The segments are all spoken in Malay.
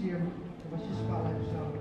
hier, was je spallen zo.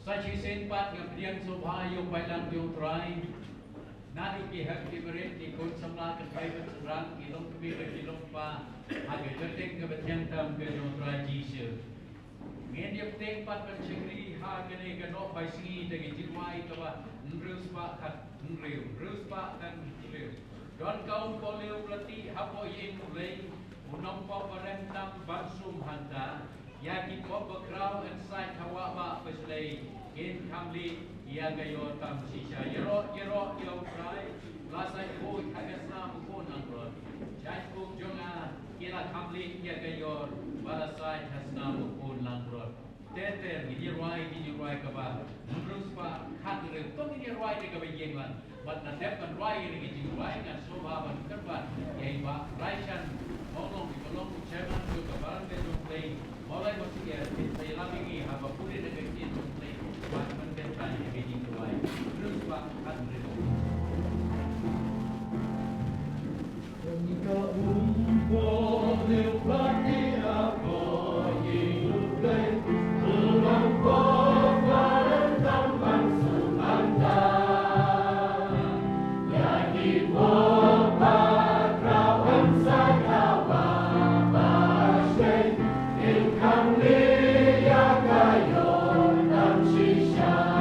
Sachisin pat ng piyang subhayong bailang yung try. Nakikihag kiberit ni kun samla kan kaibat serang ilong kebira ilong pa agak ketik kebetyang tam ke yung try Jesus. Ngayon yung ting pat pancingri hagane ganok by singi dagi jirwai kawa nrus pa kat nriu nrus pa kan nriu. Don kaum koleu pelati hapo yin mulai unang pa parentang bansum hanta. Yaki po bakraw and side hawa ba peslay in kamli ia gayo tam sisha yero yo try lasai ko hagasna ko nang rod chai ko jonga ila kamli ia gayo balasai hasna ko nang rod teter gi ruai ka ba terus pa khadre to gi ruai de ka yenglan but na dep kan ruai gi ruai kan soba ban kerban yai ba raishan tolong chairman jo ka baran de jo play mulai masih ya saya lagi apa pun ada kecil play buat mencetak yang ruai terus pak khadre Jika umpah lewati aku hidup terlampau parentang bansum anta Yaki bopat rawan sakawa bashay Ilkam liya kayo tam shisha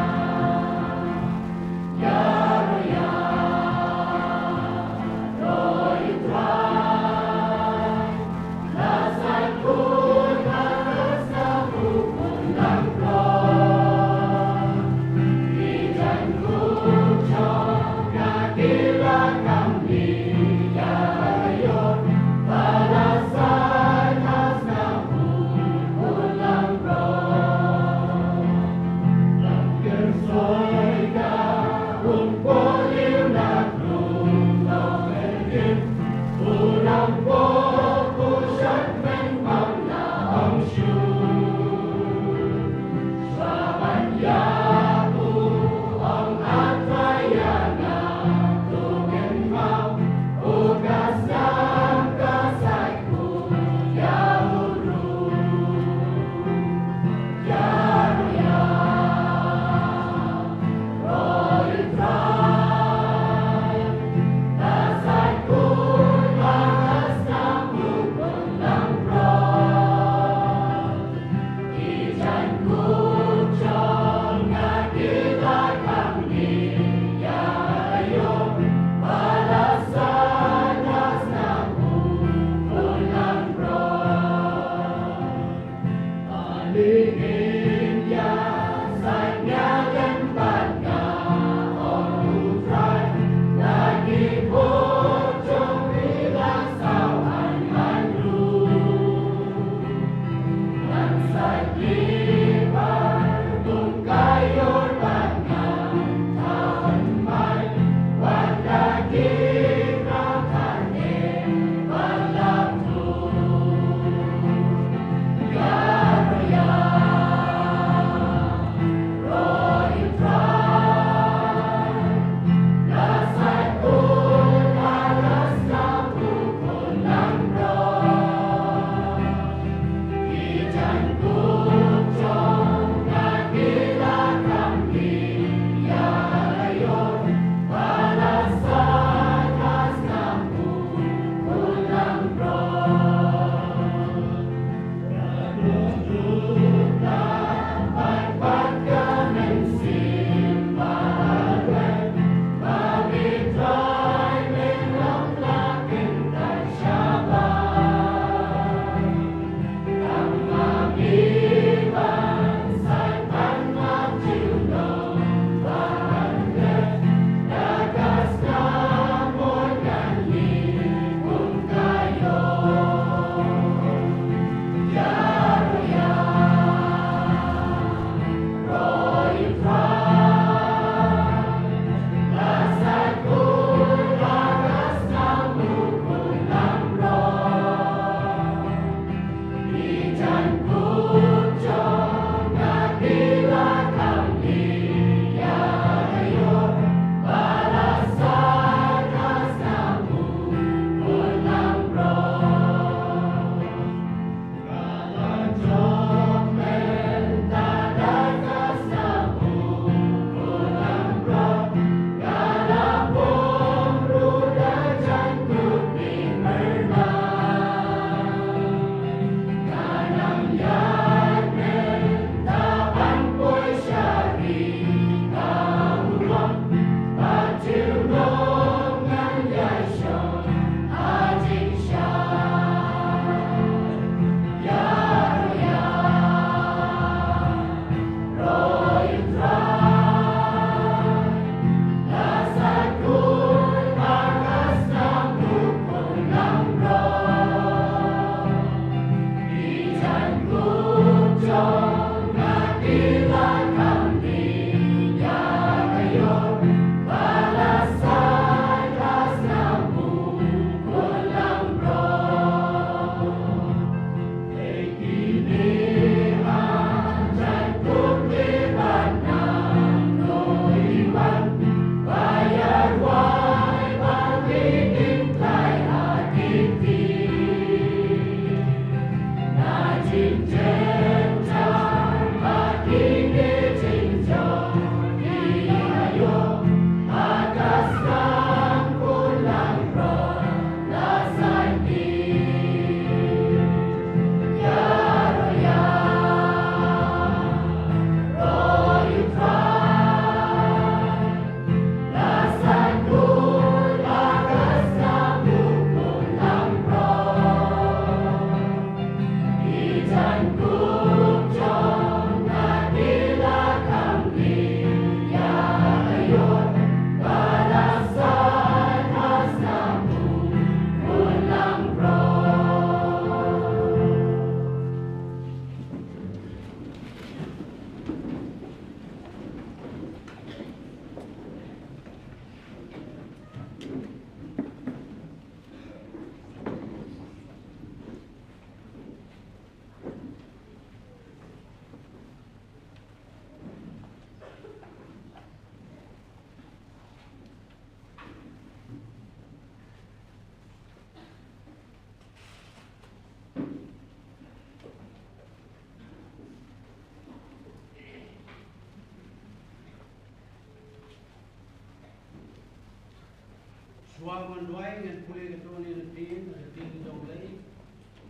Suaman doai ngan pulih ketua ni tin jauh lagi.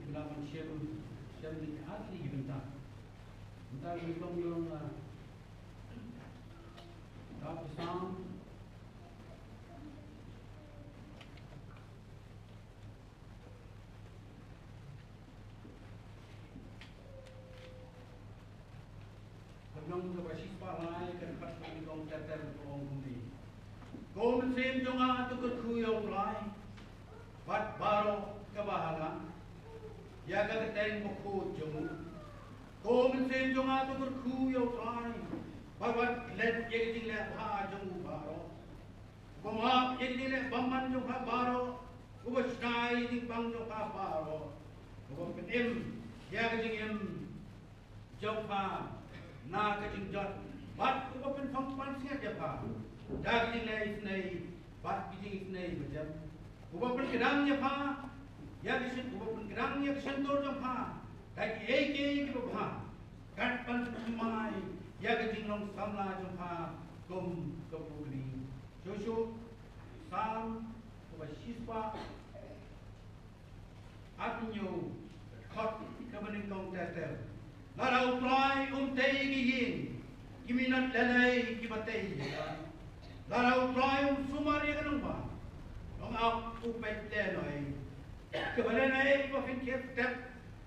Bilaman siam di asli bentar. Bentar belum yang tak pisang. Belum kebasis palai kan pat ni kong teter kong kundi. Kung sim jong ang tukut kuyong lai, pat baro kabahalan, yaga keteng bukut jong. Kung sim jong ang tukut kuyong lai, pat let yagi jing let ha jong baro. Kumap yagi jing let baman jong ha baro, kubas nai jing bang jong ha baro. Kubap ketim yaga jing em jong ha na ka jing jot, pat kubap pen fang pan siya japa. Daging isnai, bat bijing isnai macam. Ubah pun kerangnya pa, ya kisah ubah pun kerangnya kesentor jam pa. Daging eke ubah, kat pan semai, ya kisah long samla jam pa, kum kepugri. Joshua, sam, ubah siswa, atinyo, kot kebening kong tetel. Larau try tei giging, kiminat lalai kibatei. Larau try sumari kanong ba? Long out upet lenoi. Kebalenai bafin kep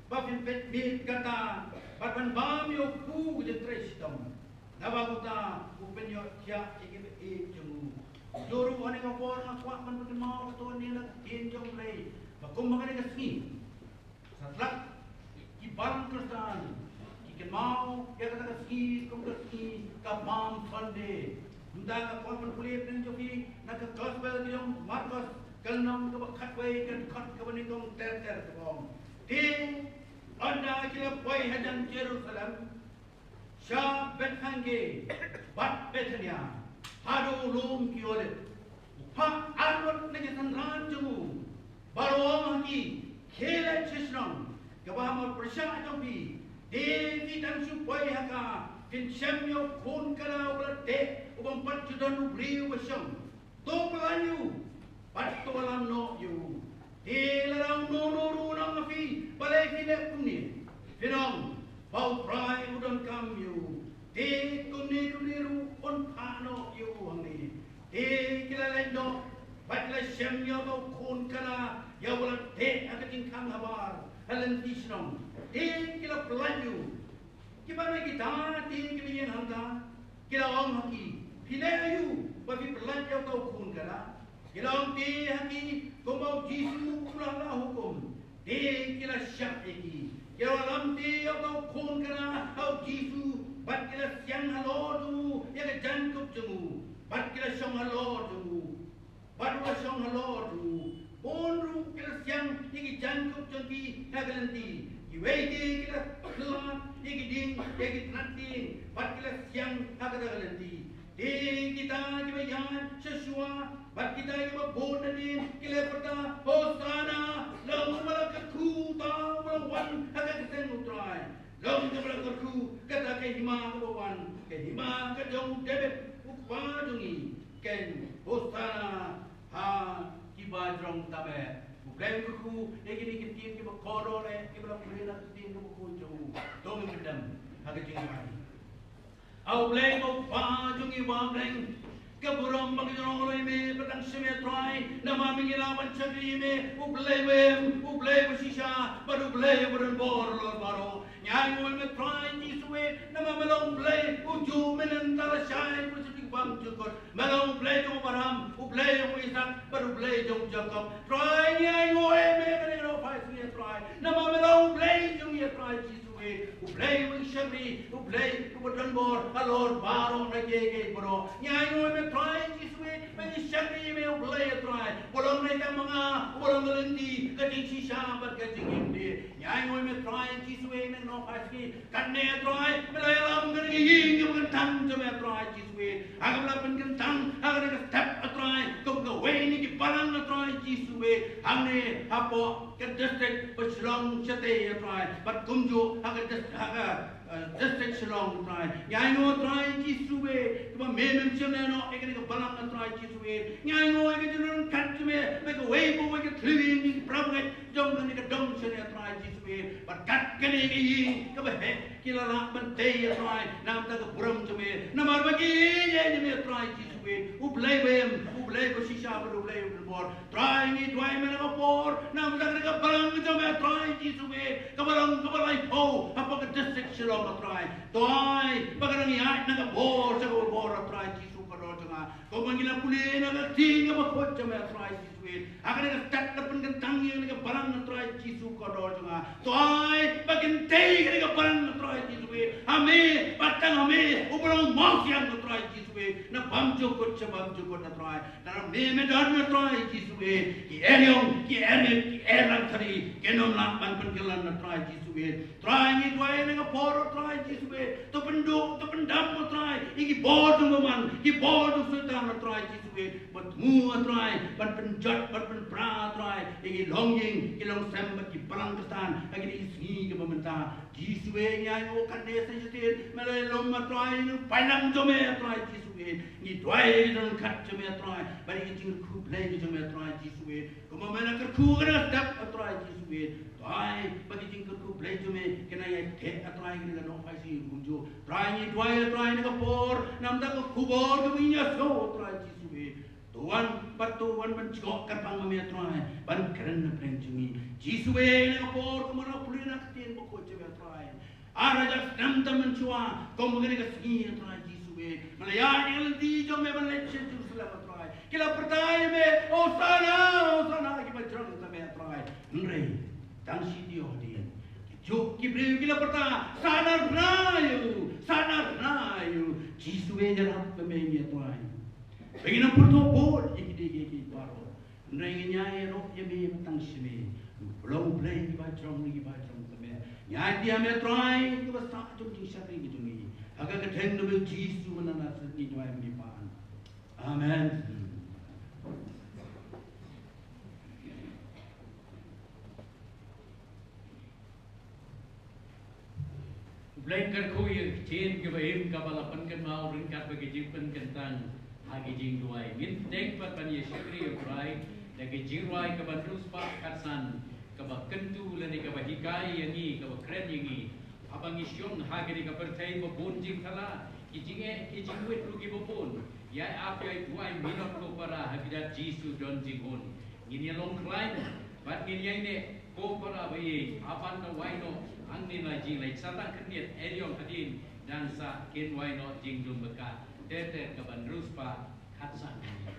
bafin pet bit kata, bafin bam yo ku de trestom. Nabaguta upen yo kya ikip jumu. Juru ane kapor ngakwa man pun mau to nila tinjong lei. Bakum makane kasni. Satlak kiban kristan. Ikan mau ya kata kasni kum kasni kabam Sunday. Undang apa pun kulit dan joki nak gospel yang Markus kenam ke katway kan kat ke benikong ter kebom. Ting anda kila boy hadan Jerusalem. Syab Bethangge bat Bethania. Hadu lum kiolet. Ha arwat lagi sanran jemu. Barong haki khele chisnong. Kabaham persya joki. Devi dan supaya haka. Kin semyo kun kala ulate ubang patjudan ubriu basyam. To pelanyu pat to alam no you. Dilarang no nang afi balai kine kuni. Finong bau prai udan kam you. Di kuni ru on pano you hangi. Di kilalendo pat la semyo bau kun kala ya ulate agating kam habar. Halan tisnong. Di kila pelanyu. Gimana kita tinggi kalian hangga, kita orang haki, pilih ayu, bagi belanja kau kun kala, kita orang ti haki, kau mau jisu kuranglah hukum, ti kita syak eki, kita orang ti kau kun kala, kau jisu, bat kita siang halor tu, ya ke jangkup jemu, bat kita siang halor tu, bat kita siang halor tu, bonru kita siang, ini jangkup jengki, ya ke nanti. Iwegi kita kelam, iki ding, iki nanti, bat kita siang agak nanti. Di kita kebayan sesuai, bat kita yang berbonanin, kita berta hosana, lalu malah keku tahu melawan agak keseng utrai. Dong kebelah kerku kata ke hima kebawan ke hima ke jong debet ukpa jungi ken hostana ha kibajrong tabe bukan kerku egini kitin ke bakoro le ke belah kulina kitin ke bakunjo dong kedam haga jingi mari au bleng ukpa jungi wa bleng keburam bagi orang orang ini petang semetrai nama mengilawan cakri ini ublay bersisa baru ublay berenbor lor baru nyai mau metrai jiswe nama melong ublay uju menentara syai bersedik bang cukut melong ublay jong baram ublay jong isak baru ublay jong jakob trai nyai mau eme kena fai semetrai nama melong ublay jong ia trai jiswe ublay bersabri ublay berenbor alor baru nage bro nyai mau try jiswe menyesali me ublay try bolong mereka menga bolong lendi kading sisa bat kading indi nyai me try jiswe me no paski kanne try melayalam kading ing bukan tang me try jiswe agam lapan kentang agam step try kum ke way ni di parang try jiswe hangne apo ke district Shillong chate try bat kumju agam district Shillong try nyai no try jiswe kuma memem chemeno ekene ke balang try jiswe nyai no ke jenun kat me ke way bo ke thlin ni problem jom ni ke dong chene try jiswe bat kat kene ke yi ke be kilala bante try nam ta ke buram cheme namar bagi ye me try jiswe ublay ko shisha bu ublay bor try ni try me na bor nam ta ke balang cheme try jiswe ke balang po apa ke district Shillong try toy bagarang ya na ke bor sa bor try jisu karo tanga ko mangila puli na ke ting ba ko cheme try jiswe akan ke tat na pun kentang ye ke balang try jisu karo tanga toy bagin tei ke balang try jiswe ame patang ame ubrong mos yang try jiswe na bamjo ko na try na me dan na try jiswe ki eliong ki elang thari kenom na pan kelan na try jiswe try ni try na por try jiswe to pendam try iki bodu man ki bodu sutan na try jiswe but mu try but penjat but pra try iki longjing ki long sem ki palang kestan agi isi ke mementa jiswe nya yo kan desa jitin melai lom try ni panang jome try jiswe ni try don kat jome try bari ki jing ku play jome try jiswe kuma mena ke ku kana step try jiswe try bagi jing ku play jome kena ya te try ni ga no pasi kunjo try ni try ni ka por nam ta ko kubor ke minya so try jiswe tuan patuan mencok kapang me try ban keren na plan jungi jiswe ni ka por ko mana puli na tin ko jome try ara ja nam ta mencua ko mengene ka sgi try jiswe malayani aldi jome ban leche Jerusalem try kila pertaya me osana ki bajrang ta me try nrei tang si dio dia juk ki bri kila pertaya sanar rayu jiswe jarap me me try bengina purto bol iki paro nrei nya ero ye me tang si me belum play ki bajrang ta me nya dia me try ki basta jung jing syari ki jungi aga ke theng no jisu manana ni dwai mi pan amen Blanker ko yung chain ke bahim kabalapan kan mau ringkat bagi jimpen kentang hagi jing duai ngin deng pat pan yesakri yo try lagi jirwai ke bandus pak katsan ke kentu lani ke hikai yangi ke kren yangi abang isyong hagi di ke pertai bobon jing kala kijing wit rugi bobon ya apa ya duai minot ko para hagi dat jisu don jingon ngin long klain bat ngin yang ne ko para bai apan na waino ang nila jing lai satang keniat eriong hadin dan sa kin waino jing dumbeka tete ke bandus pak katsan Jai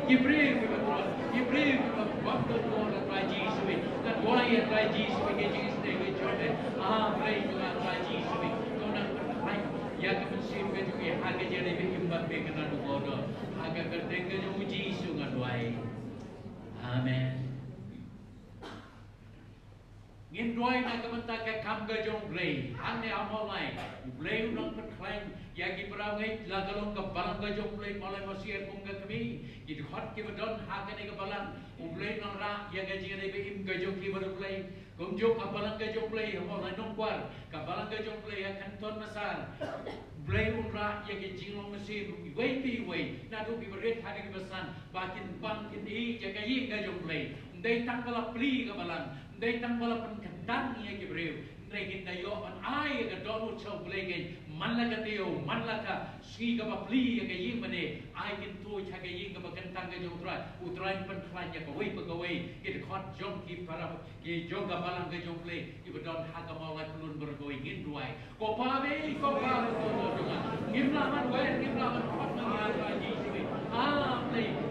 Gibril ke betul, Gibril ke waktu Tuhan atrai Yesus, dan why atrai Yesus ke Yesus ke Jordan, Bray juga atrai Yesus, Tuhan berkait, ya ke mesin ke juga, harga jadi berhimbat berkenan bodoh, harga kerja ke juga Yesus ngadwai, Amen. Ngin doi na kamanta ka kam ga jong blay ane amolai blay unang perklaim yagi perangai lagalong ka balang ga jong blay malai masir kung ga kami gid hot ki badon hakane ka balang blay nang ra yaga jinga dai be im ga jong ki badu blay kung jong ka balang ga jong blay amolai nong kwar ka balang ga jong blay akan ton masar blay unra yagi jinga masir wait pi wait na do bi berit hadi ki basan bakin bang kini jaga yi ga jong blay dai tang bala pli ka balang dai tang bala pen kentang ya Gibril dai kita yo an ai ga donu chau blege manla ka teo manla ka ski ga bapli ya ga ying mane ai kin tu cha ga ying ga kentang ga jo utrai pen klan ya ka wei pa ga wei it khot jong ki para ki jong ga balang ga jong ple ki badon ha ga mau lai pelun bergoi ngin duai ko pa be ko pa to ngim la man we ngim la man khot ma ya ra ji si ple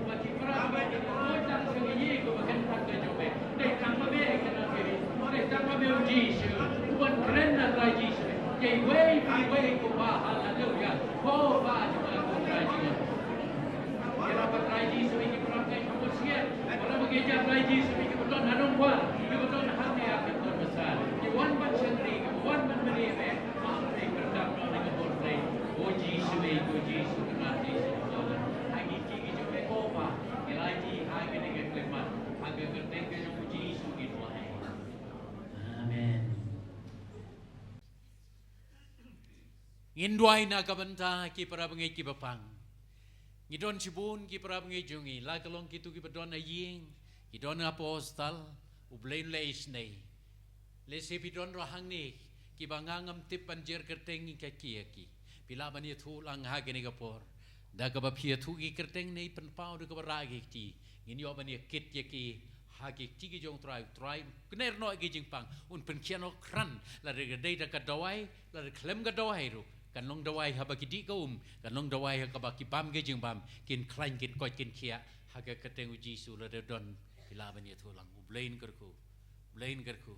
ma ki para ba ki ko ta ga ying ga kentang ga jo be dai tang ma be ka Tama meu Yesus, Tuhan keren atrai Yesus. Jadi way ko ba haleluya. Ko ba juga ko atrai Yesus. Kira atrai Yesus ini perangai manusia. Orang bekerja atrai Yesus ini betul nanong kuat. Betul hati akan betul besar. Di wan ban sendiri, wan ban beribe. Mampu berdam dengan boleh. Oh Yesus kena Yesus. Lagi kiki juga ko ba. Lagi hagi dengan klemat. Hagi kerteng dengan Yesus gitu. Indwai na kabanta ki para bengai ki bapang. Ngidon sibun ki para bengai jungi. La kalong kitu ki padon na ying. Kidon apostol. Ublain le isnei. Le sepidon rohang ni. Ki bangangam tip panjer kerteng ki ki. Pila bani thu lang ha gini kapor. Da ka bapia thu ki kerteng nei penpau de ka baragi ki. Ngini yo bani kit ki. Hagi tigi jong try kner no gi jingpang un pen kiano kran la de dei da ka dawai la de klem ga dawai ru kan long dawai ha bagi di ka kan long dawai ha ka baki pam ge jingbam kin klan kin ko kin kia ha ga kateng uji su la de don ilaban ye thulang blain karku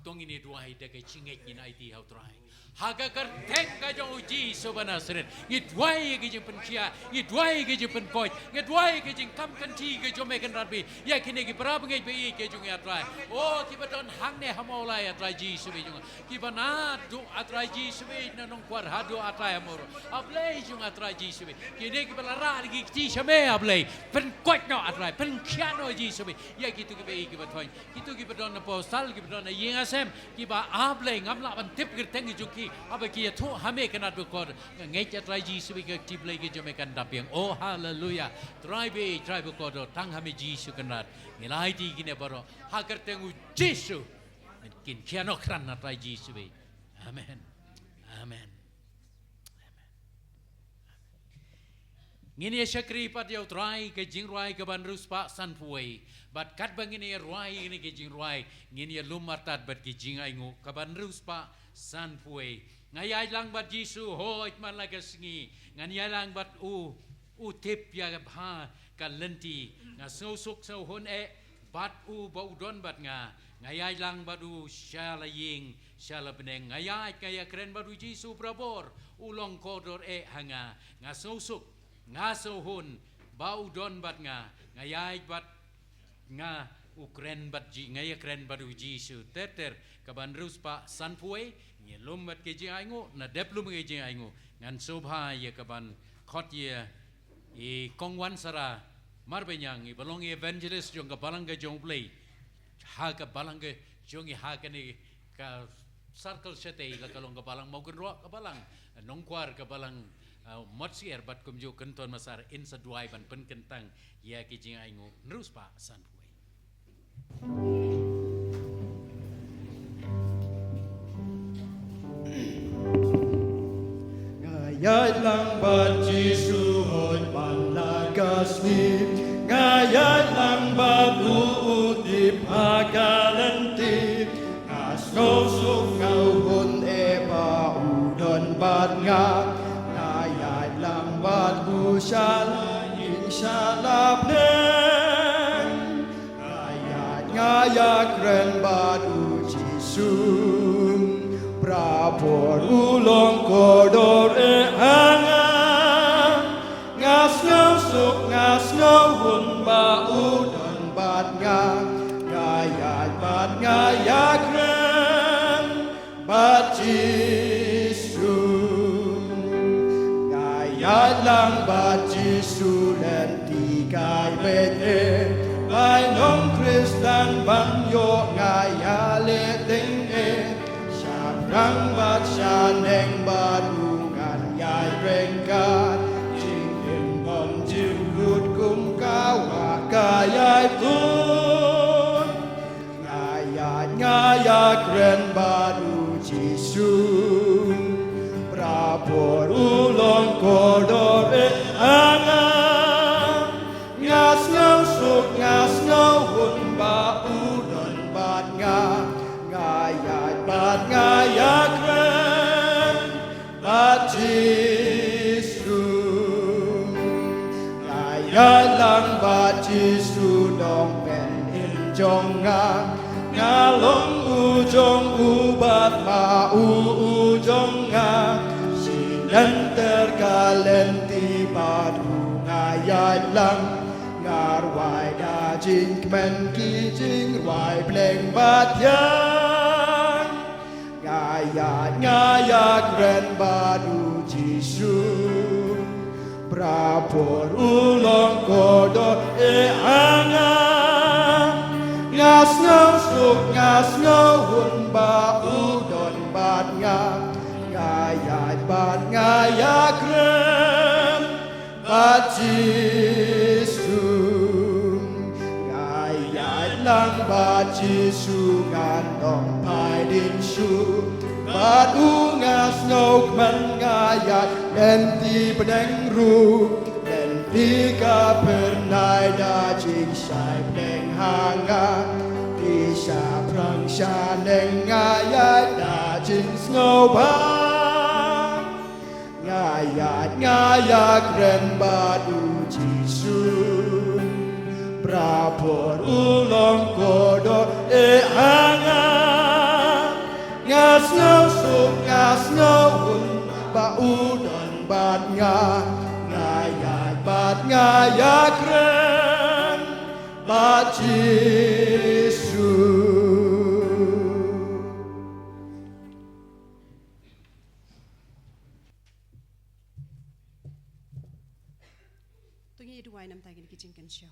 tong ini duai de ka chinget ni IT how try ha ga kar tek ka jong uji su banasren ni duai ge jing pen kia ni duai ge jing pen ko ni duai ge jing kam kan ti ge jom me kan rabi ya kini ge pra bengai be ge jong ya try oh ki badon hang ne hamola ya try ji su be jong ki bana du atrai ji su be na nong kwar ha du atrai amor ablei jong atrai ji su be ki ne ki bala ra gi ti shame ablei pen ko no atrai pen kia no ji su be ya ki tu ge be ki batoi ki tu ge badon na postal ki badon na yeng asem ki ba ablei ngam la ban tip ge teng ju ki apa ki tu hame kanat bu kor ngai cha try ji su be ki tip lei ge jome kan dapiang oh hallelujah try bu kor tang hame ji su kanat nilai ti ki ne baro ha ker tengu Yesu kin kiano kran na try ji su be amen ngini syakri pat yau try ke jing ruai ke ban rus pa san puai bat kat bang ini ruai ini ke jing ruai ngini lumartat bat ke jing aingu ke ban rus pa san puai ngayai lang bat Yesu hoit man la ke singi ngani lang bat u tip ya ha ka lenti nga suk so hon bat u ba udon bat ngayai lang bat u shala ying shala beneng ngayai kaya keren bat u Yesu brabor ulong kodor hanga nga suk nga sohun bau don bat ngayai bat nga ukren bat ji ngaya kren bat uji su teter kaban rus pa sanpuai ngelum bat ke ji aingu na deplum ke ji aingu ngan sobha ye kaban khot ye kongwan sara marbenyang i balong evangelist jong ka balanga jong play ha ka balanga jong ha ka ni ka circle sete ka kalong ka balang mau ken ro ka balang nongkwar ka balang Motsier bat kumju kenton masar insa duai ban pen kentang ya kijing aingu nerus pa san puai. Ngayat lang bat Yesu hot man lagasni ngayat lang bat uudip hagalanti ngasnosok ngauhon ba udon bat nga Bat inshallah por ulong kodor anga ngas ngau suk ngas ngau hun ba udon bat ngayat bat ngayak ren bat Jisu ngayat lang bat Jisu len tikai bete bai nong Kristan ban yo ngayale ting rang bat shaneng badungan yai rengkat jing in bom jim gut kum kawa kayai tun ngayat ren badu Jisu prapor ulong kodor anga ngas ngau suk ngas ngau hun ba udon bat ngayat bat ngayak ren bat Jisu ngayat lang bat Jisu dong pen in jong ngalong ujong ubat ma ujong sinan terkalenti badu ngayat lang ngarwai da jing men ki jing wai pleng bat yang ngayat ren badu Jisu prapor ulong kodor anga ngas ngau suk ngas ngau hun ba udon bat ngayat bat ngayak ren bat Jisu ngayat lang bat Jisu ngandong pai din shu bat ungas ngau man ngayat len ti pedeng ru len ti ka pernai da jing sai pedeng hanga ti sha prang sha neng ngayat da jing ngau ba ngayat ren badu Jisu prapor ulong kodor anga ngas ngau suk ngas ngau hun ba udon bat ngayat bat ngayak ren bat Jisu. Tungi duai nam tagin ki jingkan show.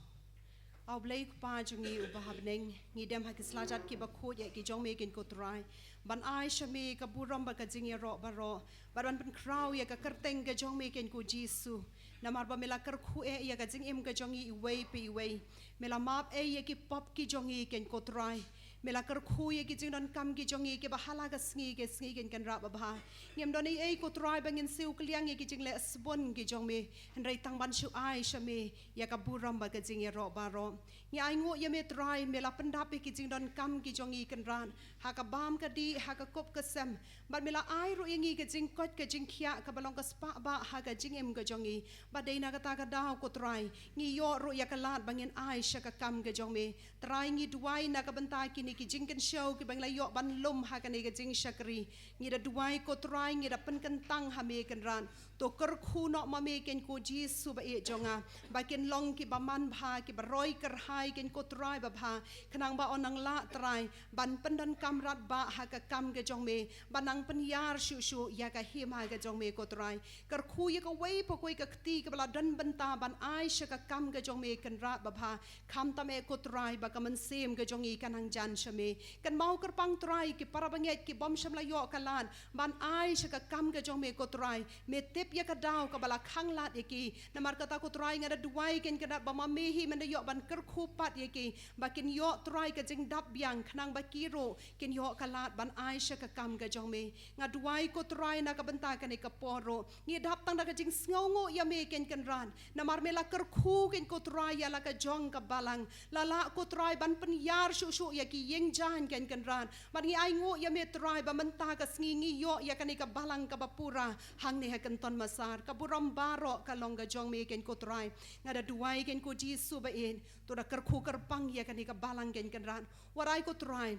Au blai ku pa jungi u bahabneng ngi dem ha kislajat ki bakho ye ki jong me kin ko trai ban ai shame ka buram ba ka jingi ro baro ban pen kraw ye ka kerteng ka jong me kin ko Jisu namar ba mela ker khu e ye ka jing im ka jongi i wei pi wei mela map e ye ki pop ki jongi kin ko trai mela ker khu ye ki jing don kam ki jongi ke bahala ka sngi kin kan ra ba ba ngem don e ko trai bangin siu kliang ye ki jing le asbon ki jong me hendrai tang ban shu ai shame ya ka buram ba ka jing ro baro ngi ai ngo ye me trai mela pendap ki jing don kam ki jongi kan ran ha ka bam ka di ha ka kop ka sem bat mela ai ro yengi ka jing kot ka jing khia ka balong ka spa ba ha ka jing em ka jongi ba dei na ka ta ka daw ko trai ngi yo ro ya ka lat bangin ai sha ka kam ka jong me trai ngi duai na ka banta ki ni ki jing kan show ki bang la yo ban lum ha ka ni ka jing shakri ngi da duai ko trai ngi da pen kan tang ha me kan ran to ker khu no ma me ken ko Jisu ba e jonga ba ken long ki ba man bha ki ba roi ker hai ken ko trai ba bha khnang ba onang la trai ban pen dan kam rat ba ha ka kam ka jong me banang pen yar shu shu ya ka him ha ka jong me ko trai ker khu ye ka wei po koi ka kti ka bala dan banta ban ai sha ka kam ka jong me kan rat ba bha kham ta me ko trai ba ka man sem ka jong i kanang jan sha me kan mau ker pang trai ki para banget ki bom sham la yo ka lan ban ai sha ka kam ka jong me ko trai me tep ya ka daw ka bala khang lat ye ki namar kata ko trai ngada duai ken ka ba ma me hi man da yo ban ker khu pat ye ki ba ken yo trai ka jing dap biang khnang ba kiro ken yo ka lat ban ai sha ka kam ka jong me nga duai ko trai na ka banta ka ni ka poro ngi dap tang da ka jing sngongo ya me ken kan ran namar me la ker khu ken ko trai ya la ka jong ka balang la la ko trai ban pen yar shu shu ya ki yeng jan ken kan ran ban ngi ai ngo ya me trai ba menta ka sngi yo ya ka ni ka balang ka bapura hang ne ha kan ton masar ka buram baro ka long ka jong me ken ko trai nga da duai ken ko Jisu ba in to da ker khu ker pang ya ka ni ka balang ken kan ran warai ko trai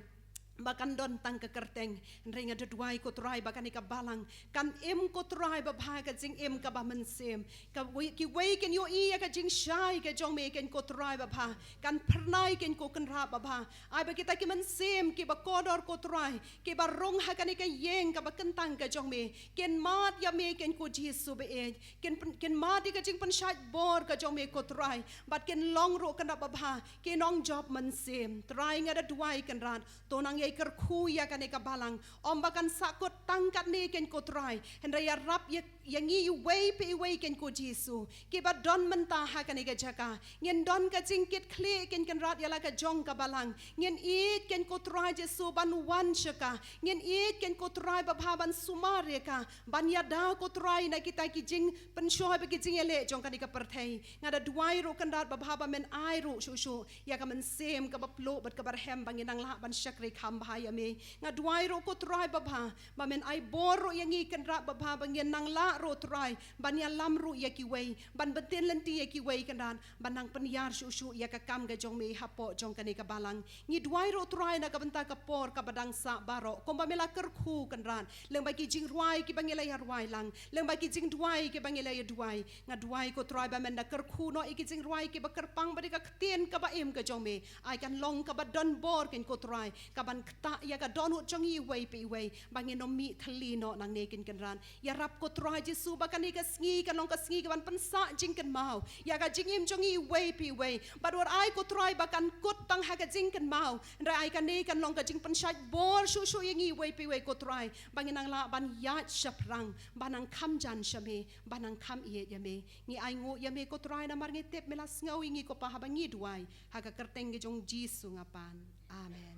Bahkan don tang ke kerteng ringa deduai ko trai bahkan ika balang kan ko trai babha ka jing ka ba mensem ka ki wei ken yo I ka jing shai ka jong me ken ko trai babha kan pernai ken ko kan ra babha ai ba kita ki mensem ki ba kodor ko trai ki ba rong ha kan ika yeng ka ba kentang ka jong me ken mat ya me ken ko Jesu be ken mat ka jing pen shat bor ka jong me ko trai bat ken long ro kan babha ken ong job mensem trai nga deduai kan ran tonang kerku ya kan eka balang ombakan sakot tangkat ne ken ko try hendra ya rap yang I way pe way ken ko Jesu ki ba don menta ha kan eka jaka ngin don ka jingkit kle ken rat ya la ka jong ka balang ngin it ken ko try Jesu ban wan shaka ngin it ken ko try ba ban sumare ka ban ya da ko try na kita ki jing pen sho ha ki jing ele jong kan eka perthai ngada duai ro kan rat ba men ai ro shu ya ka men sem ka ba plo bat ka bar hem banginang la ban shakre bahaya me nga duai ro ko try babha ba men ai boro yang I kan ra babha bangyan nang la ro try ban ya lam ru ya ki wei ban beten lenti ya ki wei kan ran ban nang penyar shu ya ka kam ga jong me hapo jong kan ka balang ngi duai ro try na ka benta ka por ka badang sa baro ko ba mela kerku kan ran leng ba ki jing ruai ki bangela ya ruai lang leng ba ki jing duai ki bangela ya duai nga duai ko try ba men na kerku no ki jing ruai ki ba kerpang ba ka kten ka ba em ka jong me ai kan long ka ba don bor ken ko try ka ban ta ya ka donu jong I way pe way bangin no mi thali no nang nekin kan ran ya rap ko try Jesu ba kan ka sngi kan long ka sngi ka ban pensa jing kan mau ya ka jingim jong I way pe way but what I ko try ba kan kut tang ha ka jing kan mau ra ai kan ne kan long ka jing pensat bor shu yang I way pe way ko try bangin nang la ban ya shaprang banang kam jan shame banang kam I ya me ngi ai ngo ya me ko try na mar ngi tep melas ngawi ngi ko pa ha bangi duai ha ka kerteng ge jong Jesu ngapan amen.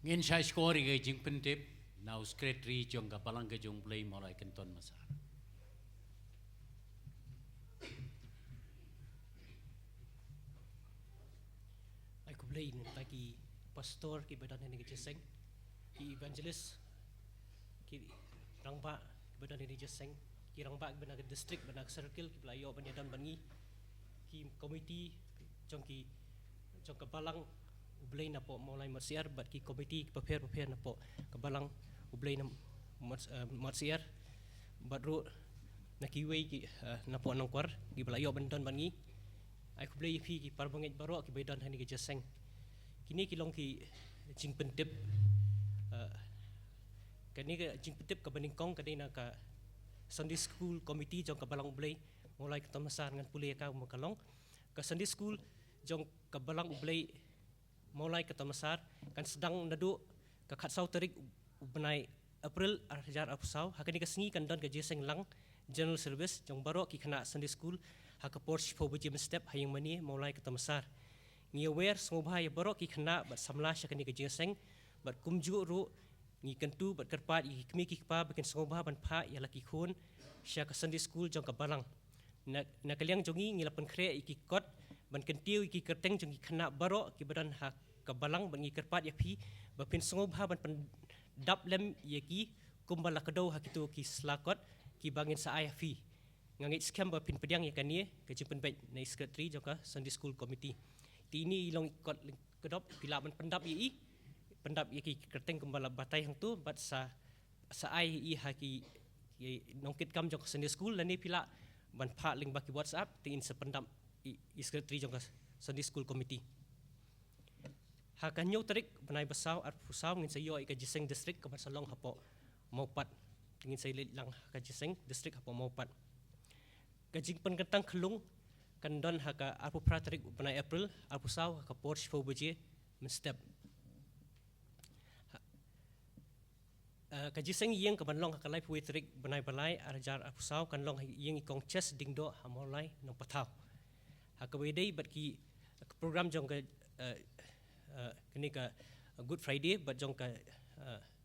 Ngin saya skori ke jing pentip nau sekretari jong ka balang ke jong play mulai kenton masar. Aku play bagi pastor ki badan ini jeseng ki evangelist ki rangba badan ini jeseng ki rangba badan district badan circle ki pelayo banyadan bangi ki komiti jong ka balang ublay na po mulai marsiar bat ki komiti prepare na po kabalang ublay na marsiar bat ro nakiway ki na po nang kwar ki balayo bandan bangi ay kublay fi ki parbangit baro ki baydan hani ki jaseng kini kilong ki jing pentip kani ka jing pentip ka baningkong kadina ka Sunday school committee jong kabalang ublay mulai ketamasan ngan pulih ka makalong ka Sunday school jong kabalang ublay mulai ketamasar kan sedang nadu ka khatsau tarik benai April arjar apsau hakani ka sngi kan don ka jeseng lang general service jong baro ki khana Sunday school ha ka porch fo bujim step hayang mani mulai ketamasar ngi aware sngobha ya baro ki khana bat samla shakani ka jeseng bat kumju ru ngi kentu bat kerpat i kmi ki pa bakin sngobha ban pha ya laki khun sha ka Sunday school jong ka balang na kaliang jongi ngi lapan khre i ki kot ban kentiu ki kerteng jong ki khana baro ki badan ha kabalang ban ngi kerpat ya phi bapin sngobha ban pen dap lem ye ki kumbala kedau ha kitu ki slakot ki bangin sa ai fi ngangit scam bapin pediang ya kanie ke jimpen baik na secretary joka Sunday school committee ti ini ilong ikot kedop pila ban pendap ye pendap ye ki kerteng kumbala batai hang tu bat sa ai I ha ki nongkit kam joka Sunday school lani pila ban pha ling baki WhatsApp ti in sependap I secretary jong Sunday school committee hakan nyo tarik benai besau at pusau ngin sayo I ka Jeseng district ka Barsalong hapo maupat ngin say lang ka Jeseng district hapo maupat kajing penketang kelung kan don ha ka apu pratarik benai April apusau ka porch fo buje men step ka Jeseng yeng ka banlong ka life way tarik benai balai arjar apusau kan long yeng ikong chest dingdo hamolai nong patau hakawedei bat ki program jong ka kini ka Good Friday bat jong ka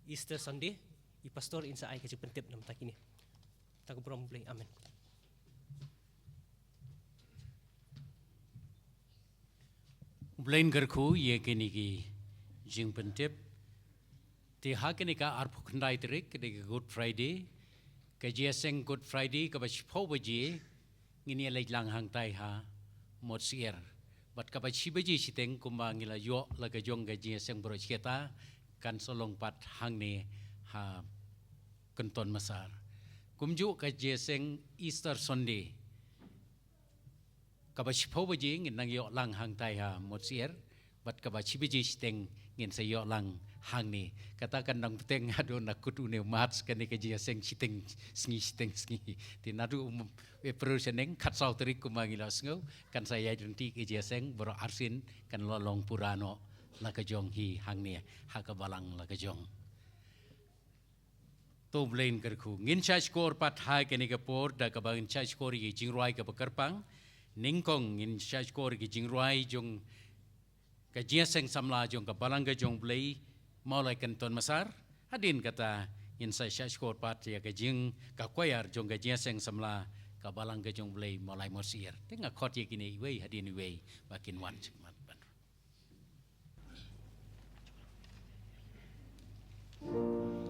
Easter Sunday I pastor insa ai ka pentip nam takini tak brom play amen Blain garku ye kini ki jing pentip Ti hakin ka arpu kendai terik ke Good Friday, ke jiaseng Good Friday ke bashpo baji, ngini lagi lang hang tai ha, mod sier. Bat ka bashi baji siteng kumba ngila yo laga jong ke jiaseng brocheta, kan solong pat hang ni ha kenton masar. Kumju ke jiaseng Easter Sunday, ka bashpo baji ngin nang yo lang hang tai ha mod sier, bat ka bashi baji siteng ngin sa yo lang hang ni katakan nang peteng ado nakut une mats kan ke jia seng siteng sngi ti nadu e peruseneng kat sau teri kumangila sngo kan saya junti ke jia seng bro arsin kan lolong purano la ka jong hi hang ni ha ka balang la ka jong to blain kerku ngin cha skor pat ha ke ni ka por da ka bang cha skor yi jingroi ka bakarpang ningkong ngin cha skor ki jingroi jong ka jia seng samla jong ka balang ka jong blai Maulai kenton masar, hadin kata insai syashkor pat ya kajing kakwayar jong gajiaseng samla kabalang gajong blay maulai mosir. Tengah kot ya kini iway hadin iway bakin wan cekmat ban. Money.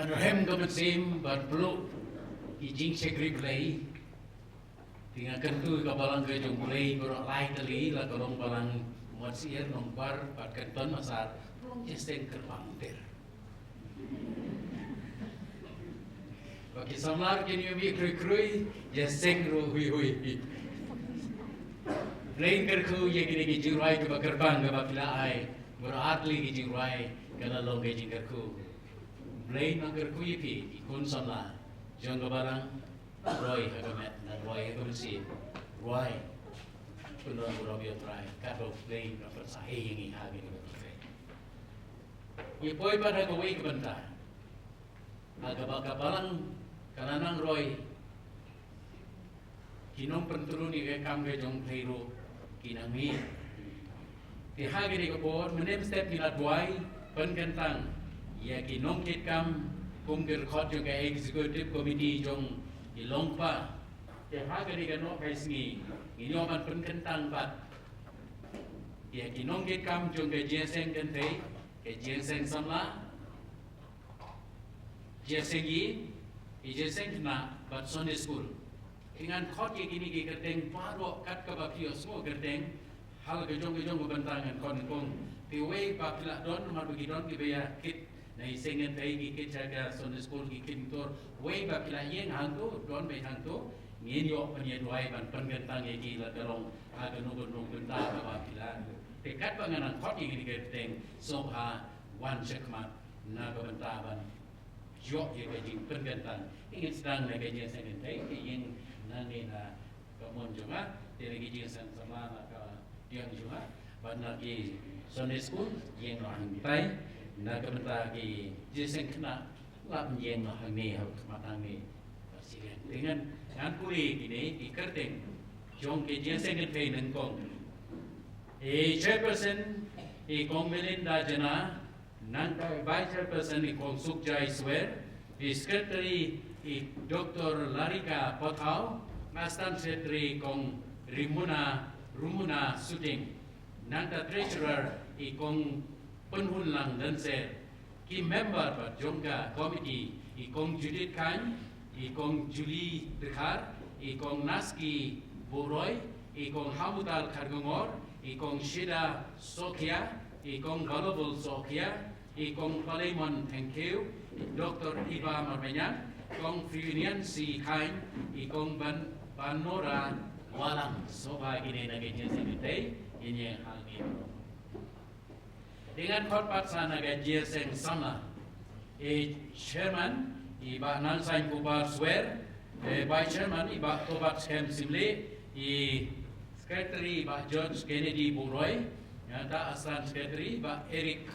Panrem kemesim berpeluk kijing sekri play. Tinggal kentu ke balang ke jong play korok lai tali lah korong balang masir nombor pat kenton masar belum jesteng kerbang ter. Bagi samlar kini umi krui jesteng ru hui. Play kerku ye kini jirai ke kerbang ke bakila ai beratli jirai kalau long ke kerku. Play kerku ye pi ikun samlar jong ke balang Roy hagamet dan Roy hagamet Roy penuh berobio try kado play dapat sahi yang ihagi ni betul. Ia boy pada gawe kebentar. Agak balang kananang Roy kinong penturuni ke kam ke jong playro kinami. Tihagi ni kebor menem step minat boy penkentang. Ia kinong kit kam kumger khot juga executive committee jong ilongpa tihagi ni kanok kaisngi. Ini orang penkentang pat. Ya kinong kit kam jong ke jienseng kentei ke jienseng samla. Jienseng yi, jienseng kena bat Sunday school. Dengan khot ye kini ke kerteng paro kat ke bakio semua kerteng hal ke jong bentangan kon kong. Tiwei bakila don nomor bagi don ke beya kit na isengen tei kit jaga Sunday school kit tor. Wei bakila yeng hantu don be hantu. Ngin yo penyeduai ban penggentang ye gila kalong aga nunggu benta ba pila tekat panganan khot ye gini keteng sobha wan sekmat na ba benta ban yo ye gajing penggentang ingin sedang na gajing sen tei ke yin na ne na kamon junga tere gajing sen sama na ka tiang junga ban na ki Sunday school yen no hang tai na ka benta ki jisen kena lap yen no hang ne ha kematang ne dengan puli ini di kerteng jong ke jienseng ke nengkong chairperson kong Melinda Jana nang vice chairperson kong Sukjai Swer secretary Dr. Larika Pothau assistant secretary kong Rumuna Suting nang treasurer kong Penhunlang Danser ki member pa jongka committee kong Judith Khan ikong Julie Dekar, ikong Naski Boroy, ikong Hamutal Kargongor, ikong Shida Sokia, ikong Galobul Sokia, ikong Palemon Tengkeu, Dr. Iba Marmenyan, ikong Funian Si Kain, ikong Banora Walang. Soba ini nagajin sinitay, ini yang hal ini. Dengan khotbat sa nagajin sen sama, chairman Iba nang sain kubar swear, vice chairman iba tobat scam simle, secretary iba George Kennedy Buroy, da assistant secretary iba Eric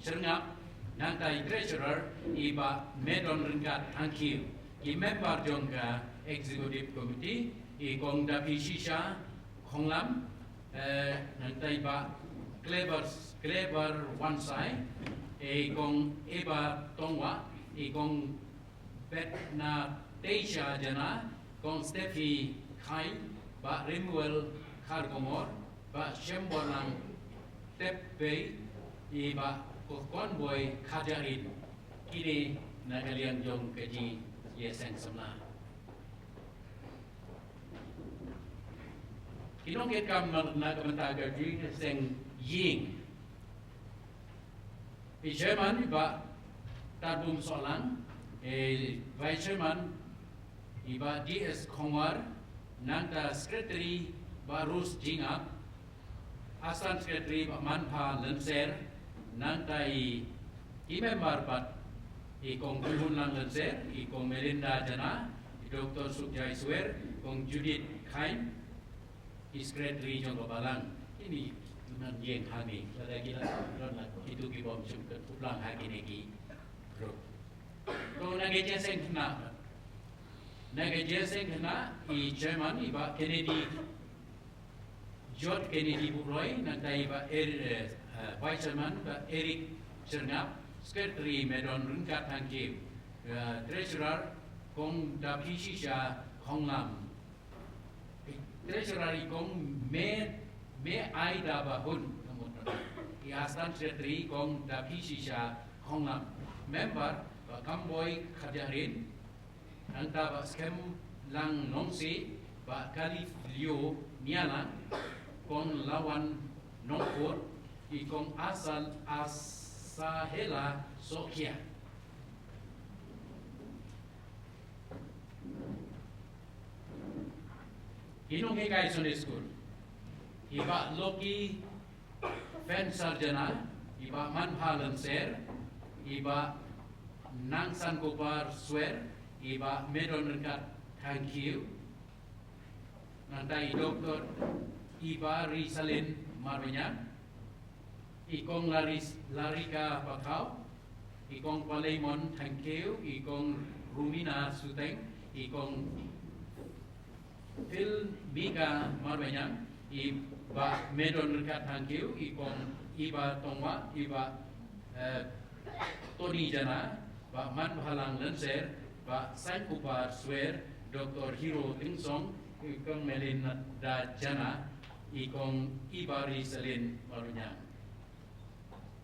Serngap, nang ta treasurer iba Medon Ringkat Thank member jongka executive committee, kong Dapi Shisha Khonglam, nang ta iba Clever Wansai, kong Eba Tongwa, kong Betna Teisha Jana, kong Steffi Kai, ba Rimuel Kargomor, ba Shemborlang Tepe, ba Konboy Kajarin, kini nagalian jong keji yeseng semna. Kinong kam nagamentaga ji seng ying. Chairman iba Tarbum Solang, Vice Chairman iba DS Khongwar, nangta Secretary ba Rus Jingap, Assistant Secretary ba Manpa Lenser, nangta member bat kong Penhunlang Lenser, kong Melinda Jana, Dr. Sukjai Swer, kong Judith Kain, Secretary Jong Balang. Ini nan yeng hami pada gila ron itu ki bom sumket uplang hagi negi bro ko nage jenseng kena chairman iba Kennedy George Kennedy Buroy nang tai iba vice chairman ba Eric Serngap secretary Medon Ringkat Thank treasurer kong Dapi Shisha Khonglam treasurer kong Me Aida Bahun, assistant secretary kong Dapi Shisha Khonglam, member ba kamboy khajarin anta ba skem lang nongsi ba kaliflio niala kong lawan nongkur ikong asal asahela sokia Inong hikay Sunday School. Iba Loki Fen Sarjana, iba Manpalan Ser, iba Nangsan Kopar Swer, iba Medon Rekat Thank Nantai Doktor Iba Risalin Marbanyan, ikong Larika Pakau, ikong Palaimon Thank ikong Rumina Suteng, ikong Phil Mika Marbanyan, iba Medon Rekat Thank ikong iba Tongwa, iba Tony Jana, ba Manpalang Lenser, ba Sankupar Swer, Dr. Hiro Tingsong, ikong Melin Jana, ikong Ibari Salin Marbanyan.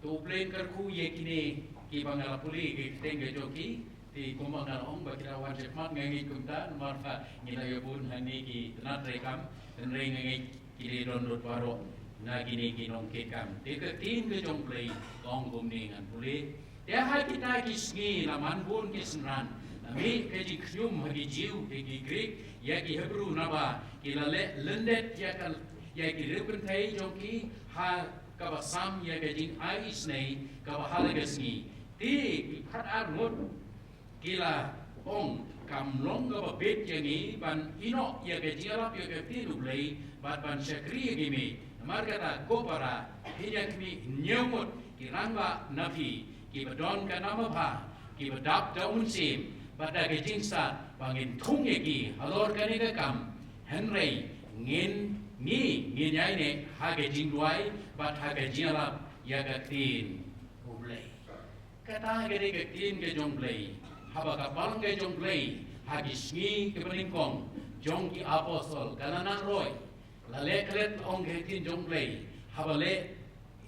Tu plain kerku yekini ki bangala puli ki tengge joki di kumangala ong bakira wan mat ngangi kumta marfa ngila yobun hani ki tenat rekam dan rei ngangi ki rondot baro na gini ki nong kekam de ke tin ke jong play ong gum ngan puli de ha kita ki sngi na man bun ki senran ami ke ji khyum hagi jiu ki Greek ya ki Hebrew naba ki lale lendet ya kal ya ki rukun thai jong ki ha kabasam ya gajing ais nei kabahalagasngi ti khat armut kila ong kamlong kababet yangi ban ino ya gajing alap ya gati nublay ban syakri gimi margata kopara hinyakmi nyamut kirangba nafi kibadon kanama ba kibadap daun sim pada gajing sa bangin thung yaki halor kanika kam henry ngin ngin yai ne hage jingwai bat hage jingalap ya gatin ublay kata hage gatin ke jongblay haba kapal ke jongblay hage sngi ke peningkong jong ki apostol kananan roy lale klet ong gatin jongblay haba le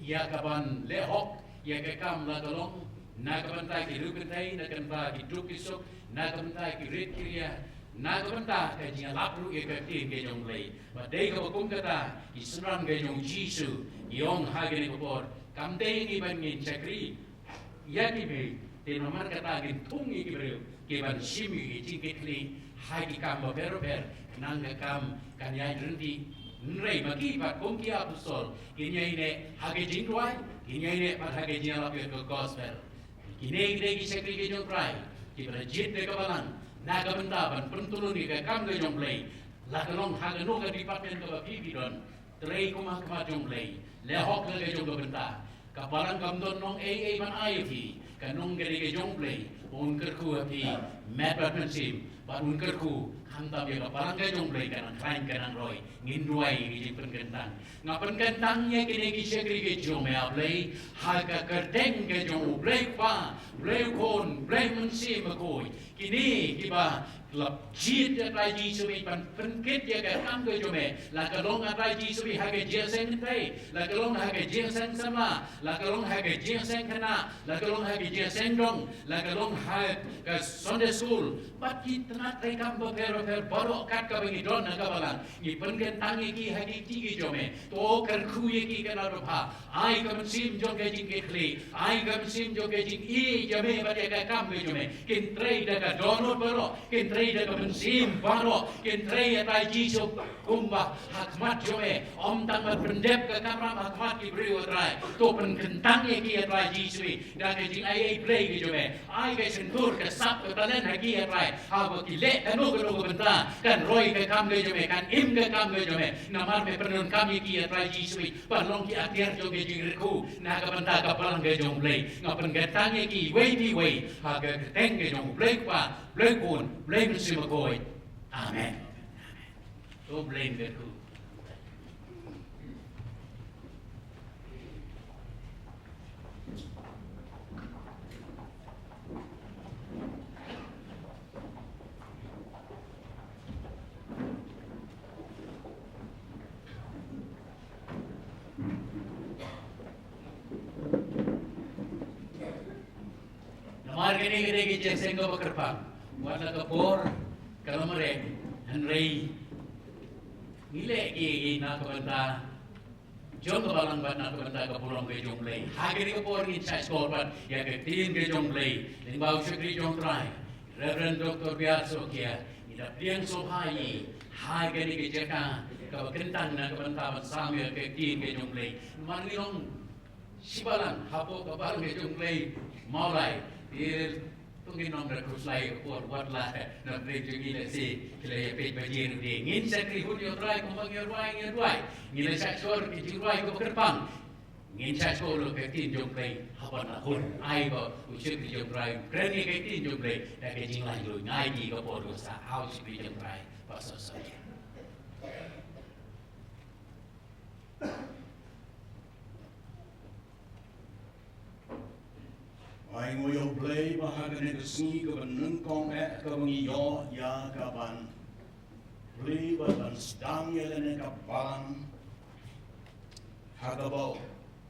ya kaban le hok ya ke kam la galong na kabanta ki rubentai na kanta ki dukisok na kabanta ki rit kiria na kabanta ka jingalap ru ke gatin ke jongblay badai ka bakum kata isran ke jong jisu yong hagene kopor kamdei ni ban ngin chakri yaki be te nomar kata gin tungi ki breu ke ban shimi ki jingkitli hagi kam ba pero nang kam kan ya rendi nrei maki pat kom ki apostol kinyai ne hage jingwai kinyai ne pat hage jingalap ke gospel kinai de ki chakri ke jong prai ki bra jit de kabalan na kabanta ban pentulun ni ke kam ke jong play lakalong hagano ka department ka bibidon trei kuma ka jong play le hok le jong benta kapalan kamdon nong AA ban IFI kanong gari ke jong play un kerku api met batmansim ba un kerku hamta be kapalan ke jong play kanang kain kanang roy nginduai gi penkentang ngapen kentangnya kini ki sekri ke jong me play haga kerteng ke jong play pa play kon play mensim koi kini kiba lap jit atrai ji subi pan penkit ya ka kam ke jome la kalong atrai ji subi ha ke jeng seng tai la kalong ha ke jeng seng sama la kalong ha ke jeng seng kana la kalong ha ke jeng seng dong la kalong ha ke Sunday school pat ki tenat tai kam ba per barok kat ka bengi don na ka balang ni pengen tangi ki ha ki ji ki jome to kar khu ye ki kana ro pha ai ka sim jong ke jing ke khli ai ka sim jong ke jing i jame ba ka kam ke jome kin trei da ka donot baro kin trei da kemensim baro kentrei atai jisu kumba hakmat jome om tang pendep ke kamram hakmat ki beri atrai to pen kentang ye ki atrai jisu da ke jing ai play ki jome ai ke sentur ke sap ke talen haki atrai ha ba ki le tanu ke benta kan roi ke kam ke jome kan im ke kam ke jome namar me penun kami ki atrai jisu palong ki atiar jome jing reku na ka benta ka palang ke jong play ngapen kentang ye ki wei di wei ha ke teng ke jong play pa play kun play Simakoy. Amen. To blame the who. Hagani gede gijen senggo bekerpang. Wala kapor kalamare Henry. Ngile gi na kabanta. Jom kabalang ban na kabanta kapulong ke jonglei. Hagani kapor gi chai skor ban ya ke tin ke jonglei. Limbau syukri jong trai. Reverend Dr. Biaso kia. Ida priang sohayi. Hagani gi jeka kabakentang na kabanta samya ke tin ke jonglei. Manilong sibalan hapo kabalang ke jonglei maulai. Tungin nong rekrut lai buat lah nak beri gila si kila pej bajir ni ngin sakri hud yo try kumbang yo ruai ngila saksor ki ruai ko kerpang ngin saksor lo ke tin jong play hapan na hud ai ko usik ki jong try kreni ke tin jong play da ke jing lai lo ngai ki ko por sa house bi jong try pasal sa Ai ngoyo play bahaga ne kesni ke beneng kong ke bengi yo ya kaban play ban stang ya ne kaban haga bau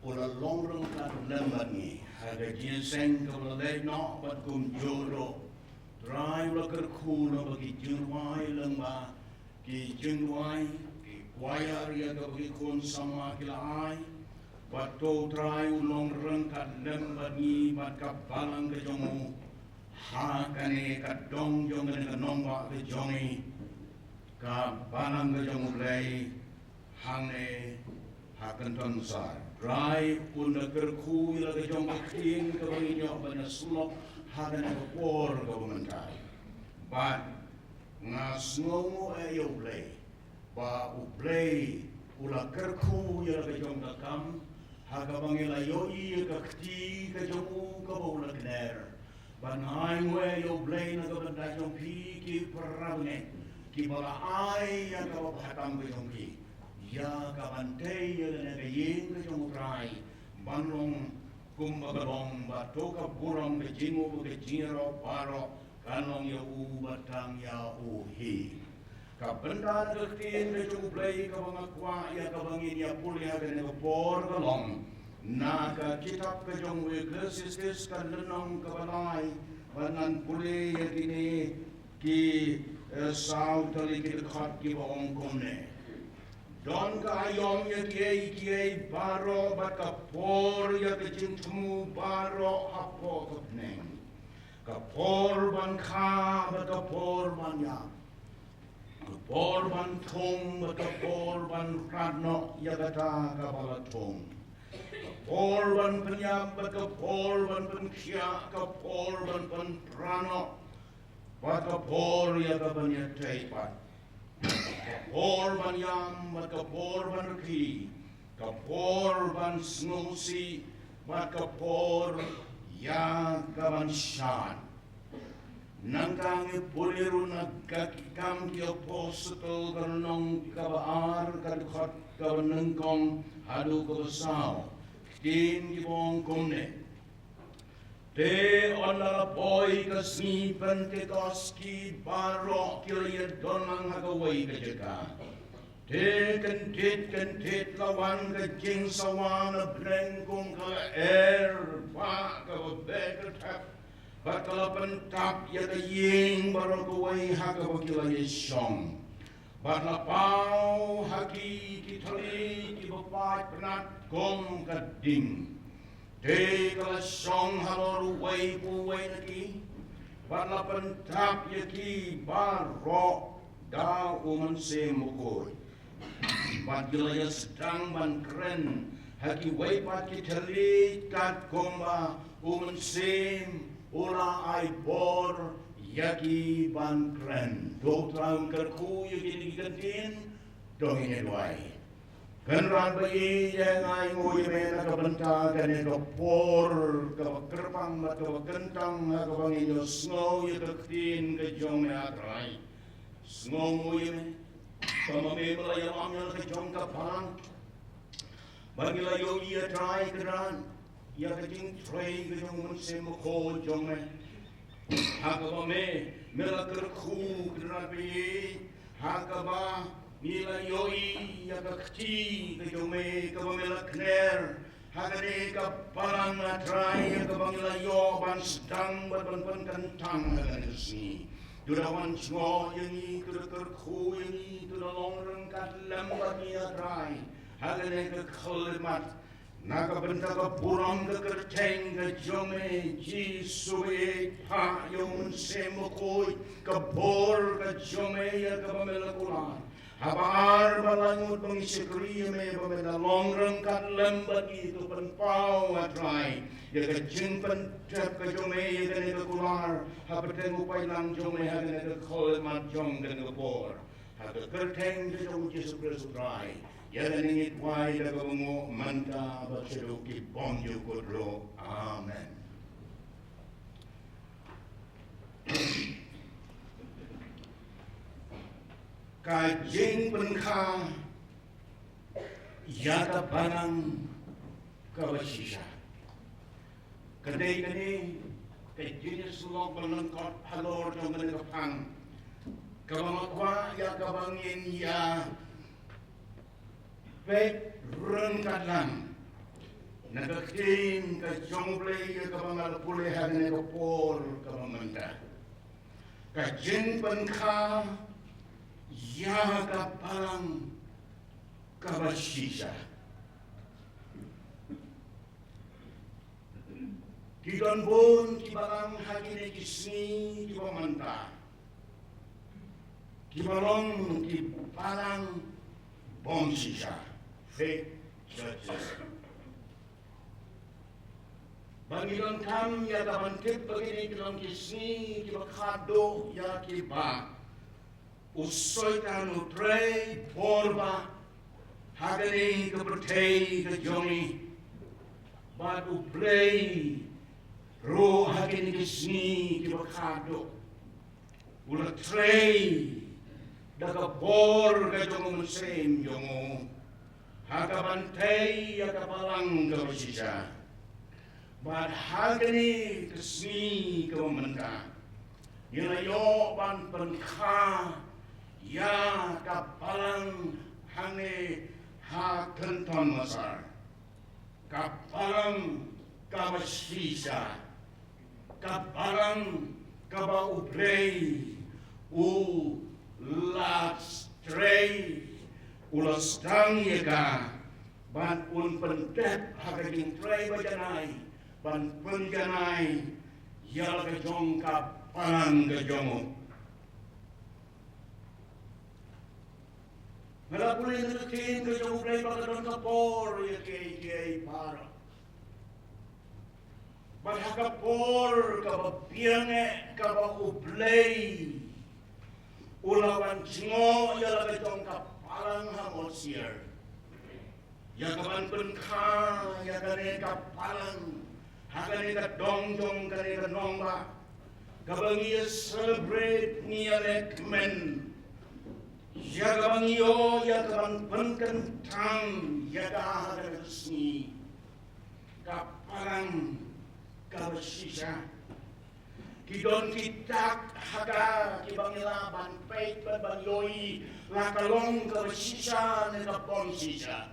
ula longrong ka lemban ni haga ginseng ke belai no bat kum joro try ula kerku no bagi jurwai lemba ki jurwai ki wayar ya ke bagi kon sama kila ai Bato try ulong rengkat lembat ni bat kapalang ke jongu ha kane kadong jong ne kanong ba ke jongi kapalang ke jongu lei hang ne hakan ton sa try un kerku ila ke jong king ke bangi nyo bana sulok ha kane ke por ke mentai bat ngasngo ayo lei ba u play ula kerku ila ke jong kam Haga bangila yoi ka kti ka jomu ka bola kner. Banai ngwe yo blay na ka banda jong pi ki parabne. Ki bala ai ya ka bhatam ka jong pi. Ya ka bantay ya na ka yin ka jong utray. Banlong kumbagalong bato ka burong ka jingo ka jingero paro. Kanong ya u batang ya u hi. Kabenda kertin ke jung play ka bang akwa ya ka bangin ya pulih ka ne por ka long na ka kitab ka jung Ecclesiastes ka lenong ka balai banan pulih ya kini ki sau tali ki khat ki bong komne don ka ayong ya kiai baro ba ka por ya ka jingmu baro apo ka neng ka por ban kha ba ka por ban ya Korban tong bata korban radno yagata kabala tong. Korban penyam bata korban penkia ka korban pen prano. Bata por yagaban yataipat. Korban yam bata korban ki. Ka korban snusi bata por yagaban shan. Nangkangi puliru nagkakikam ki apostol kanong kabaar kadukhat kabanengkong hadu kabasaw tin gibong kumne te onala boy kasni pentekoski baro kilya donang hagaway kajaka te kentit lawan kajing sawana brengkong kala pa kababekatap Bakala pentap ya ka ying baro kuway haka bakila yeshong. Bakla pau haki ki thali ki bapat penat kom kading. Te kala shong haloru way kuway naki. Bakla pentap ya ki baro da uman se mukul. Bakila ya sedang ban keren haki way pat ki thali kat komba uman sem. Ula ai bor yaki ban kren. Do traum kerku yaki digantin dong ini duai. Kenran bayi yang ai ngui mena ka benta kane ka por ka kerpang ma ka kentang ka bangin yo snow yakatin ka jong me atrai. Snow ngui me kama me melaya amel ka jong ka pang. Bagila yo ia trai keran. Ya kajing tray ke jong mun se mo ko jong me hakaba me mela kerku krabi hakaba nila yoi ya kakti ke jong me ka mela kner Hagani ka parang atray ka bangilayo ban sedang ban kentang hagani sini. Durawan cungo yangi kerku yangi longrang kat lembagi atray. Hagani ka khulmat nakabenta ka burang ka kerteng ka jome ji suwe pa yung semukoy ka bor ka jome ya ka bamelakulan. Habar balangut mengisikri me bamela longrang kat lembagi itu penpau atrai ya ka jing pen tap ka jome ya ka ne ka kular habeteng upai lang jome ha ka ne ka khol mat jong ka ne ka bor ha ka kerteng ka jong Yesus Kristus atrai ya ka ningit wai da ka bungo manta ba sedo ki bom yu kodro amen. Kajing penkha yata banang kawasisha kadai kani kajing sulok balangkot halor jong kani kapang kabamakwa ya kabangin ya pek run kadlang nagakin kajong play ya kabangal pulih hagane kapor kabamanda kajing penkha ya kapalang kabasisa kidon bun kibalang hagine kisni kibamanta kibalong kipalang bomsisa fake churches bangilon kam ya kabantip begini kilong kisni kibakado ya kiba usoy kanu trey porba hagani kepertei ke jongi batu play ro hagani kisni kibakado ula trey daga bor ke jongo mesem jongo hagabantei hagabalang ke basisa bad hagani kisni kibamenta yelayo ban penkha ya kapalang hange ha kenton masar kapalang kabasisa kapalang kaba ubrei u lastrei ulastang yeka ban un pentep haging trei bajanai ban penjanai yal kejong kapalang kejongo Malapuli na kin ka yung play pagkadon ka por ya kay para. Bahaka por ka ba piange ka ba uplay. Ulawan singo ya la betong ka palang hamosier. Ya kaban penkha ya kane ka palang. Hakane ka dongjong kane ka nongba. Kabangi celebrate ni alek men. Yaga bangiyo, yaga bang penkentang, yaga haga resmi, kapalang kabasisa, kidon kitak haga kibangila ban peit bangyoi, lakalong kabasisa nega ponsisa,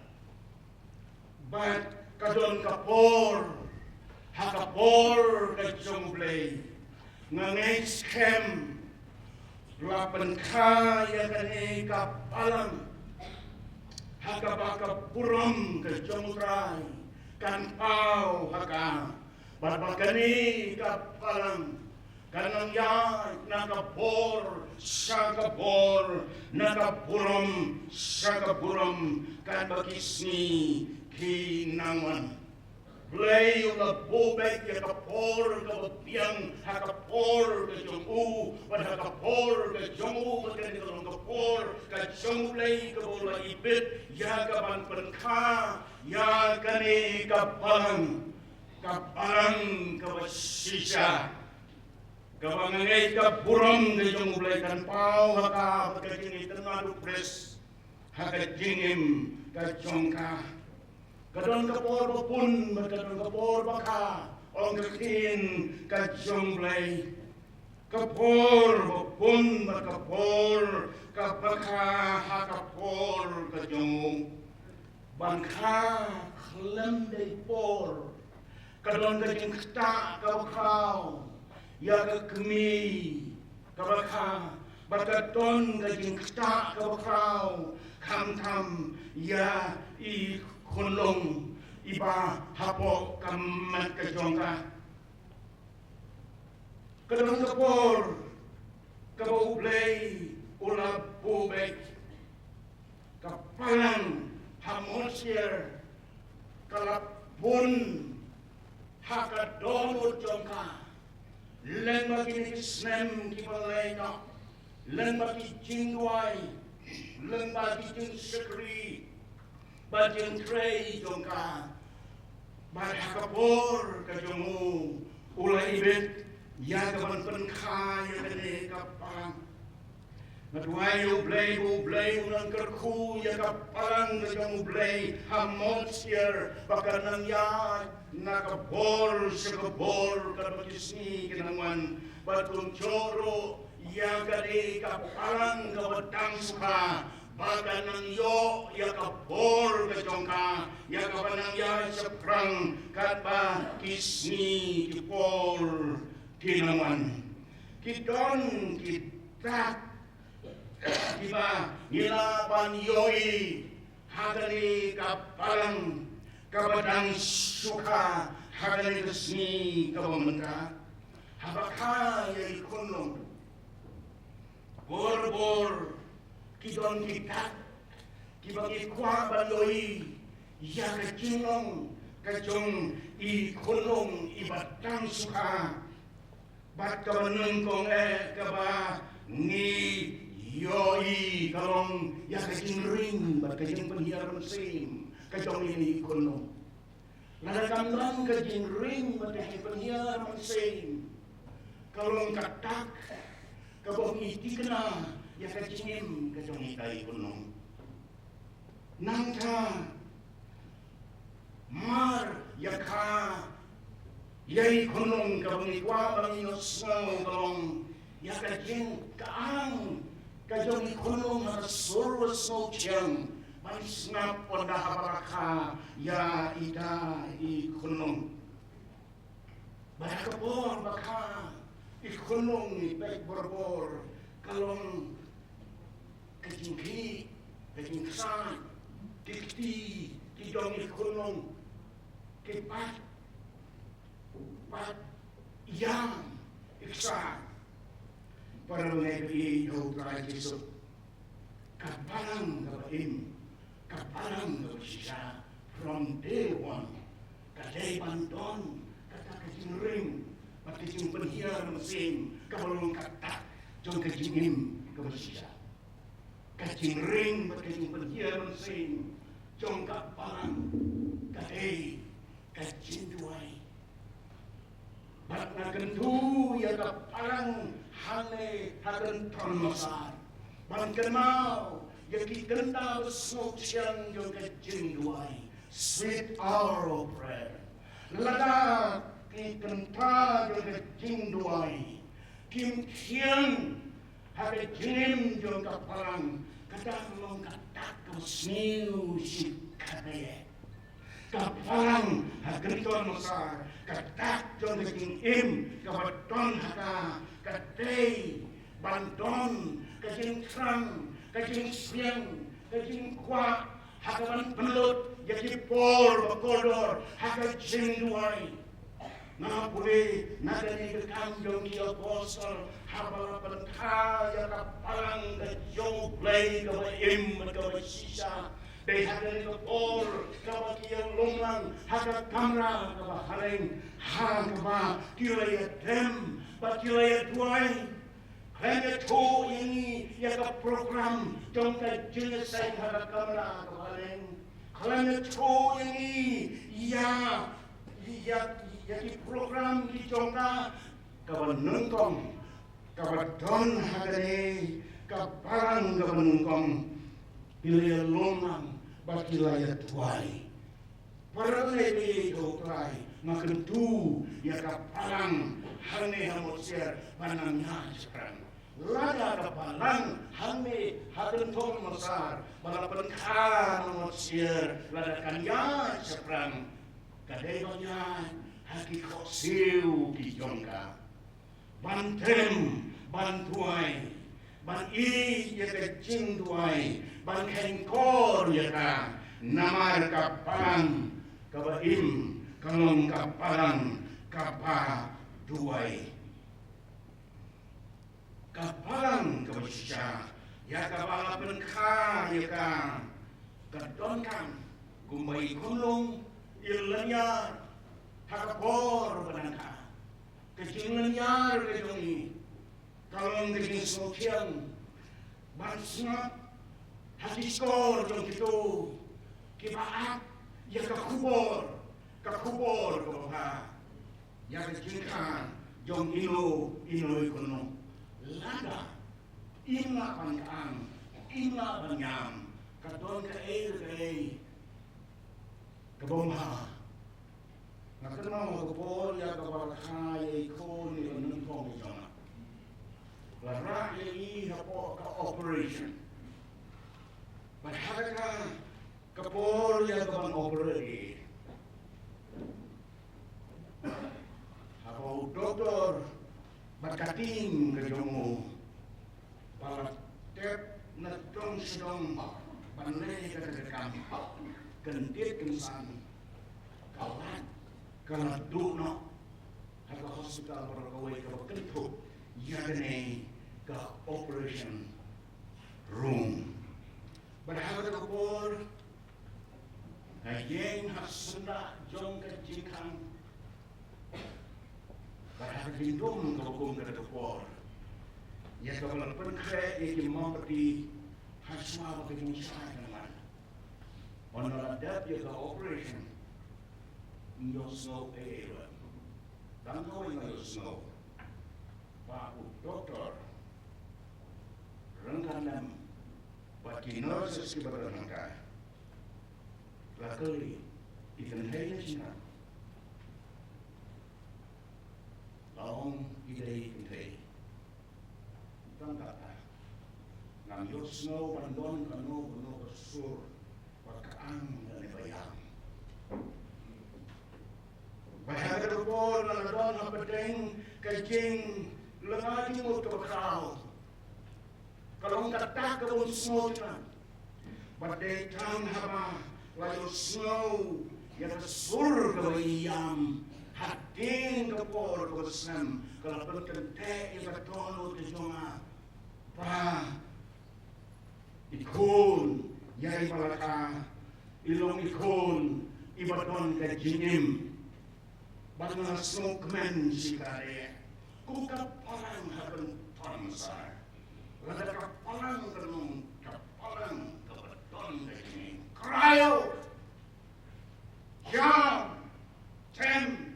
bat kadon kapor, hakapor kajongblay, ngangay skem. Lapan kaya kani kapalang hakabaka puram ke jongrai kan pau haka babakani kapalang kanang ya nakapor sakapor nakapuram sakapuram kan bakisni kinangan Play ula bobek ya kapor ka piang hakapor ka jongu wan hakapor ka jongu makan ka kapor ka jongu play ka bola ibit ya ka ban penkha ya kani kapalang ka basisa ka bangangai ka buram ka jongu play kan pau haka ka jingi tengah pres haka jingim ka jongka kadon kapor bapun, kadon kapor baka, ong kakin kajongblay. Kapor bapun, kapor, kapaka, hakapor, kajong. ban kha khlam dei por kadon ka jing kta ka khao ya ka kmi ka kha bakaton ka jing kta ka khao kham tham ya I khonlong iba hapo kamat ka jongka kadon ka por ka ublay ulap bubek kapalang hamosier kalapun hakadonut jongka len bagi snem kibalena len bagi jingwai len bagi jing sekri bajing trei jongka bad hakapor kajongu ulai ibet ya kaban penkha ya kene kapalang Natuayo blay unang kerku ya kapalang kajong blay hamosier baka nangyad nakabor sa kabor kabatisni kinaman batong choro ya gani kapalang kabatang suka baka nangyo ya kabor kajong ka ya kapanangyad sa prang katba kisni kipor kinaman kidon kitak Diba nilaban yoi hagani kapalang kabadang suka hagani kesni kabamenta habaka yai kunong bor kidon kita kibagi kwa banoi ya kacingong kacong I kunong ibatang suka bat kabanungkong kaba ni Yoi kalong ya kajing ring ba kajing penhiar mesin kajong ini kono nadakamlang kajing ring ba kajing penhiar mesin kalong katak kabong iti kena ya kajingim kajong ikai kono nangka mar ya ka yai konong kabong ikwa bang inosno kalong ya kajing kaang kajong ikunong na surwas no tiyang manisnap o nahabaraka ya ida ikunong barakabor baka ikunong ipek borbor kalong kajing ki kajing kasan kikti kidong ikunong kipat pat yang iksan para mengaji Tuhan Yesus kapalang kapaim kapalang kapsisa from day one kadai banton kata kajing ring kajing penhiar mesin kabalong kata jong kajing im kapsisa kajing ring kajing penhiar mesin jong kapalang kadai kajing duai bat na kentu ya kapalang hane hakan termasar bangkan mau yaki kenta besok siang yung kajing duai sweet hour of prayer lada ki kenta yung kajing duai kim kiang hakajim yung kapalang kadang long katak kasniu si kataye kapalang hagriton masar katak yung kajing im kabaton haka kadai banton kajing krang kajing siang kajing kwa hakaman pelut yaki por bakodor hakajing duai na puli nagani kekandong ki apostol habalapan kaya kapalang kajong play kawa im kawa sisa They hagani kapor kawa kiyang lumlang hakakamra kawa haring hakawa kilaya dem Pakilaya duai, kaya to ini ya ka program jong ka jenisay harakamra kapaling, kaya to ini ya ki program di jong ka kabanungkong, kabadon hagani kaparang kabanungkong, pilaya lomang pakilaya duai, para lebi dokrai makentu ya kaparang hane hamosier panangnya sekarang lada kapalang hame hagen tong masar balapan kan ngosier lada kanya seprang kadai banyak haki koksiu ki jongka bantem bantuai ban i ya kecing tuai ban kengkor ya ka namar kapalang kabaim kalong kapalang kapa tuai kapalang kabisya ya kabala penka ya ka kadonkan gumbai kunung ilanya hakapor banangka kecilnya kejungi kalong kejing sokian bansngat hati skor jong itu kibaat ya kakubor kabha ya kejingkan jong ino ikono lada ina pangkaan ina banyam kadon ka kay kabomha nakana mo kapol ya kabalakhay ko ni anong tong jona lara i hapo ka operation bahaka kapol ya kabang operate hapo doktor Bakating kajongo para tep na tong sidong panay kadagam kentit kensan kalat kalat duno haka hospital para kaway kabakento yagane ka operation room barhaga kapor kayeng hasunda jong kajikang Barang lindung hukum kedekor, ya kalau penkre ini mempati hasma bagi musuh dengan onoradat ya ke operation, nyosno ewan, dan kau yang nyosno, pak doktor, rengkanam, bagi nurses kibarangka, lakali ikan hanya Cina. Laong idei tangkata ngam yosno pandon kano kuno kesur pakaang dan bayang bahaya terpon naladon hapedeng kajing lengaji mo tokau kalau katak kebun snow tan badai tang haba layu snow yang kesur kebayam hating kapor ko sam kalapon kante ibatono te jonga pa ikon yai malaka ilong ikon ibaton ka jingim bangna smokeman sikare ku kapalang haben pansar lada kapalang kanong kapalang kabaton ka jingim krayo jam tem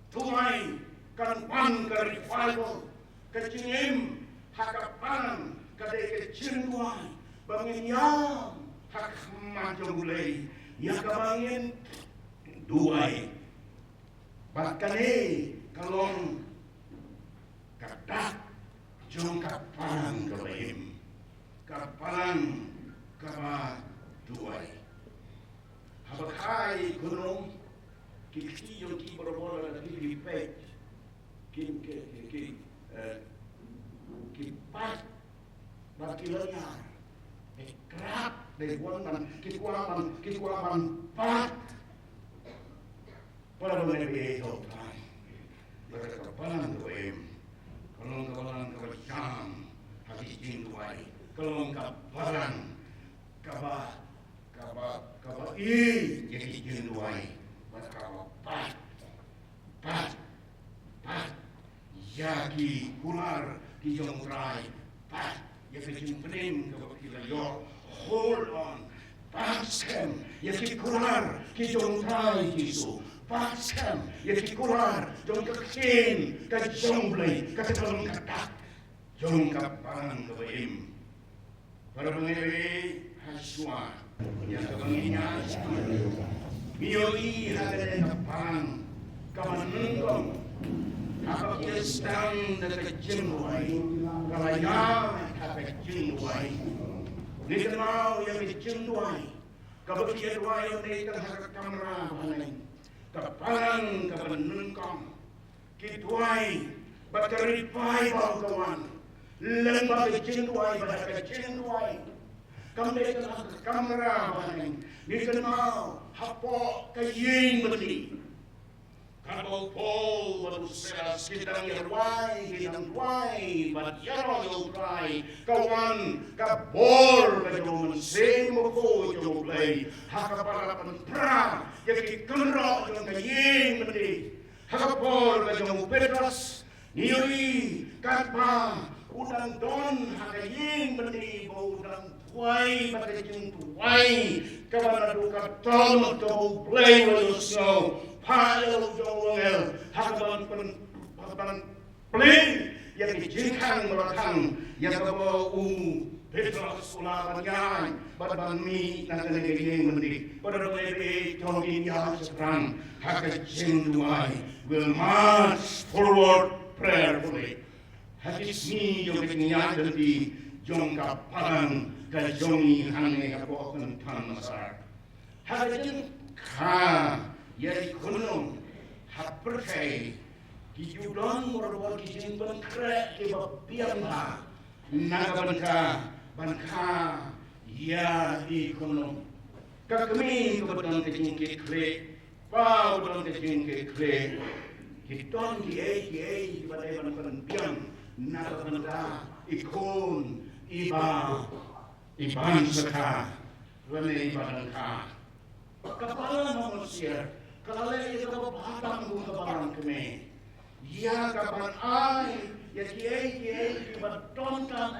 Tuai kan pan ke revival kecingim hakapan kadai kecing tuai bangin yang hak majong mulai ya kabangin duai bahkan kalong kadak jong kapalang kabaim kapalang kaba duai habakai gunung kiki yung ki borobola na ki pet ki pat bakilanya krap de buan ki kuaman pat para menebe ho tai mereka kapalan doem kalong kapalan kabajam hati jing tuai kalong kapalan kaba i jadi jing tuai pat yaki kular ki jong trai pat yaki jimpenin ke kila yo hold on paskem yaki kular ki jong trai kisu paskem yaki kular jong kekin ka jong blai ka kalong katak jong kaparang ke baim para mengewe haswa yang kebanginya Mioi hagane kapang kamanungkong kapag yastang na kajimway kalaya kata jingwai. Ni kenal yang dijingwai. Kebetulan dua yang di tengah kamera paling. Kepalang kebenengkong. Kitwai bakaripai bau kawan. Lembah jingwai pada jingwai. Kami tengah kamera paling. Ni kenal hapok kaying beli. Kalau Paul berusaha sedang yerwai, hidang wai, bat yaro yotrai, kawan kabor kajong semo ko jong play, hakaparapan pra, yaki kenro jong kayeng mende, hakapor kajong Petras, niuri katpa, udang don hakayeng mende, udang tuai bakajeng tuai, kawan duka tolong jong play with snow. Payal jongel hakaban play yang dijingkang belakang yang kebawa Petros ulaban yan badban mi nakanagiging mendi pada lebe tongin ya serang hakajing duai will march forward prayerfully hakis ni yung kanyang di jong kapalan ka jongi hangne kapokan tan masar hakajing ka yai kunung haperkai kijudon morwal kijing bangkre iba piamha nagabanka banka ya i kunung kakmi kebetulan kijing kekre pau kebetulan kijing kekre hiton kiai badai bankan piam nagabanka ikun iban seka rene ibanka kepala manusia kalau ia kebatang bunga barang kami, ia kapan ai, ya kiai kebatonkan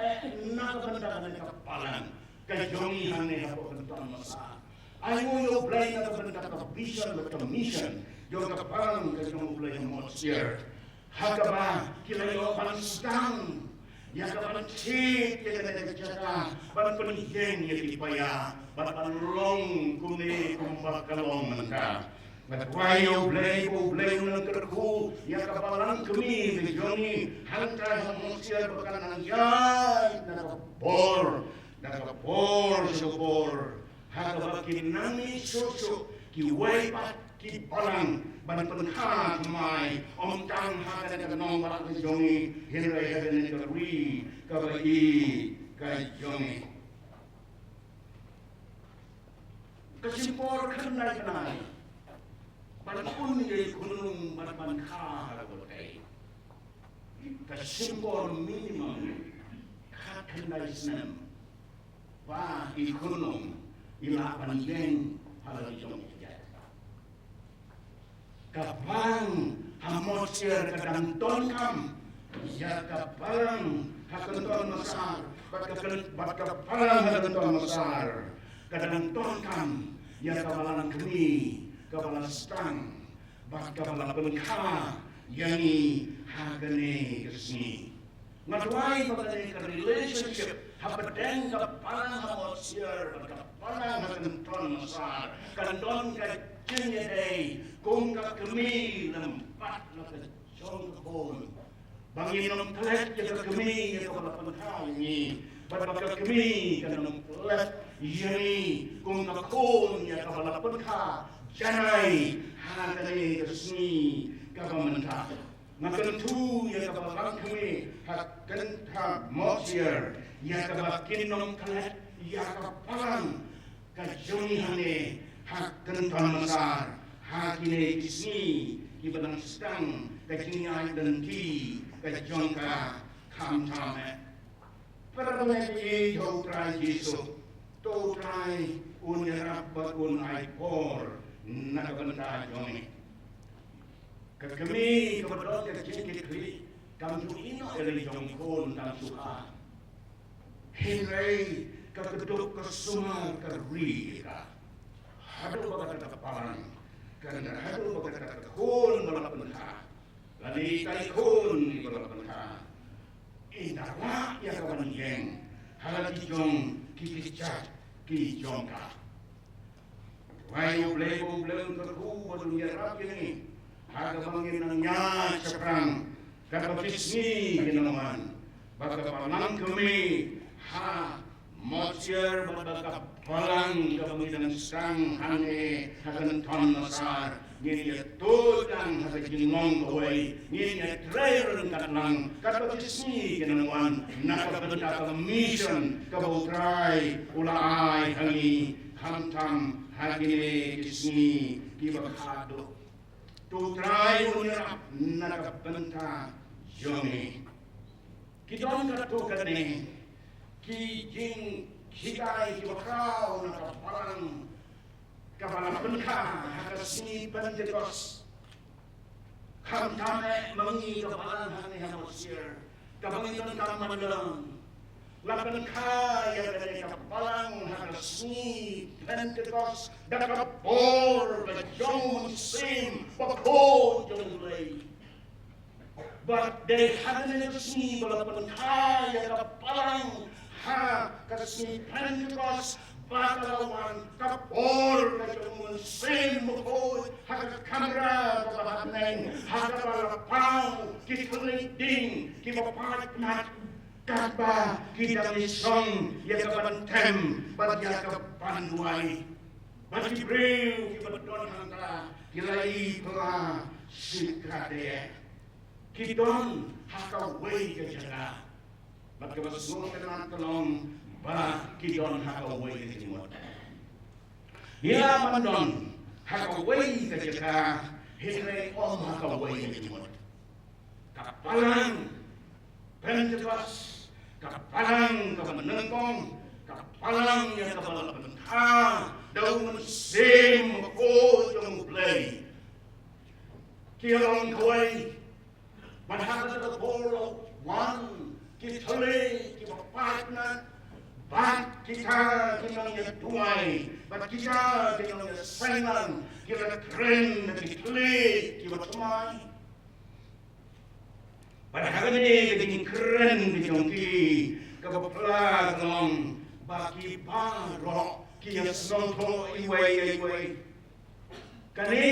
nak bendangan kepalan, kejongi hane apa bentan masa. Ai yo blay nak bendan kebisan berkomission, yo kepalan kejong blay mosier. Hakaba kilayo panstang, ya kapan cik ya kena jaga, ban peniheng ya dipaya, ban long kune kumbak kalong mentah. Matwayo blay ng kerku yang kapalang kami bejoni hantar manusia bakanan yay nakapor syukor hakabakin nami susuk kiway pat kipalang banpenha mai omtang hakan kanong barak bejoni hinray hagan kerwi kabai kajoni kesimpor kenai Walaupun ia gunung berban kah berkai, kesimpul minimum kakendai senam, wah i gunung ilapan yang halal jom jat. Kapang hamosir kedanton kam, ya kapang hakenton masar, bat kapang hakenton masar, kedanton kam, ya kapalan kami. Kepala stang, bak kepala pengkha, yani hagane kesni. Ngatwai pagane ke relationship, hapadeng kepala hamosier, kepala hakenton masar, kanton ka jenyedei, kung ka kemi lempat na jong kon. Bangin nom telet ya kemi ya kepala pengkha ini, bak kemi kanong telet yani kung ka kon ya kepala pengkha. Janai hakane resmi government makentu ya kabalang kami hakan ha mosier ya kabakin nom kalet ya kapalang kajoni hane hakan tamasar hakine isni ibang stang kajini ay danti kajongka kamtame permeti yo try Yesu to try unyarap un ay por nakabanta jongi kami kebetulan kecil kiri kami ino dari jongkon dan suka Henry kekeduk kesumar kerika hadu bagat kepalan karena hadu bagat kekun balapentha lali taikun balapentha indawa ya kawan yeng halagi jong kikichat ki jongka Wayo blebo kerku dunia rapi ni, harga bangin nangnya seperang, kata bisni ginaman, bagapalang kami Mosier bagapalang kami dan sang hane hagan ton masar ni tudang hagan jingong kawai ni trail katlang katpajisni kenangan nakabenta ka mission kabutray ulay hangi hamtam hagine kisni kibakado to try unirap nakabenta yomi kidon kato kane ki jing hikay kibakaw nakaparang kapalapan ka hakasni Pentecost kamtame mangi kapalan hani hamosir kapangitan kamalang lapan kaya dari kapalang hakasni Pentecost dakapor bajong sim bako jong lay. But they hadn't ever seen balapan kaya kapalang kasi Pentecost bakalawan kapor kajamun sim mo hakakamera kabahatneng hakapalapaw kikuliding kipapagnat kaba kidamisong yakabantem bagyakapanway batibriw kibadon hangka kilay pala sikade kidon hakaway kajara magkabasunod ka naman talong ba kidon hakaway kajimot nilaman don hakaway kajaka hinay hakaway kajimot kapalang Pentecost kapalang kamanengkong kapalang yang kabalapan daw sim ko yung play kilong kaway manhattan the ball one kitali kipapatna bat kita kinang tuay bat kita kinang senang kita tren kitali kipatumay padahal ini begini keren dijongki kapapla kalong baki paro kia snonto iway kani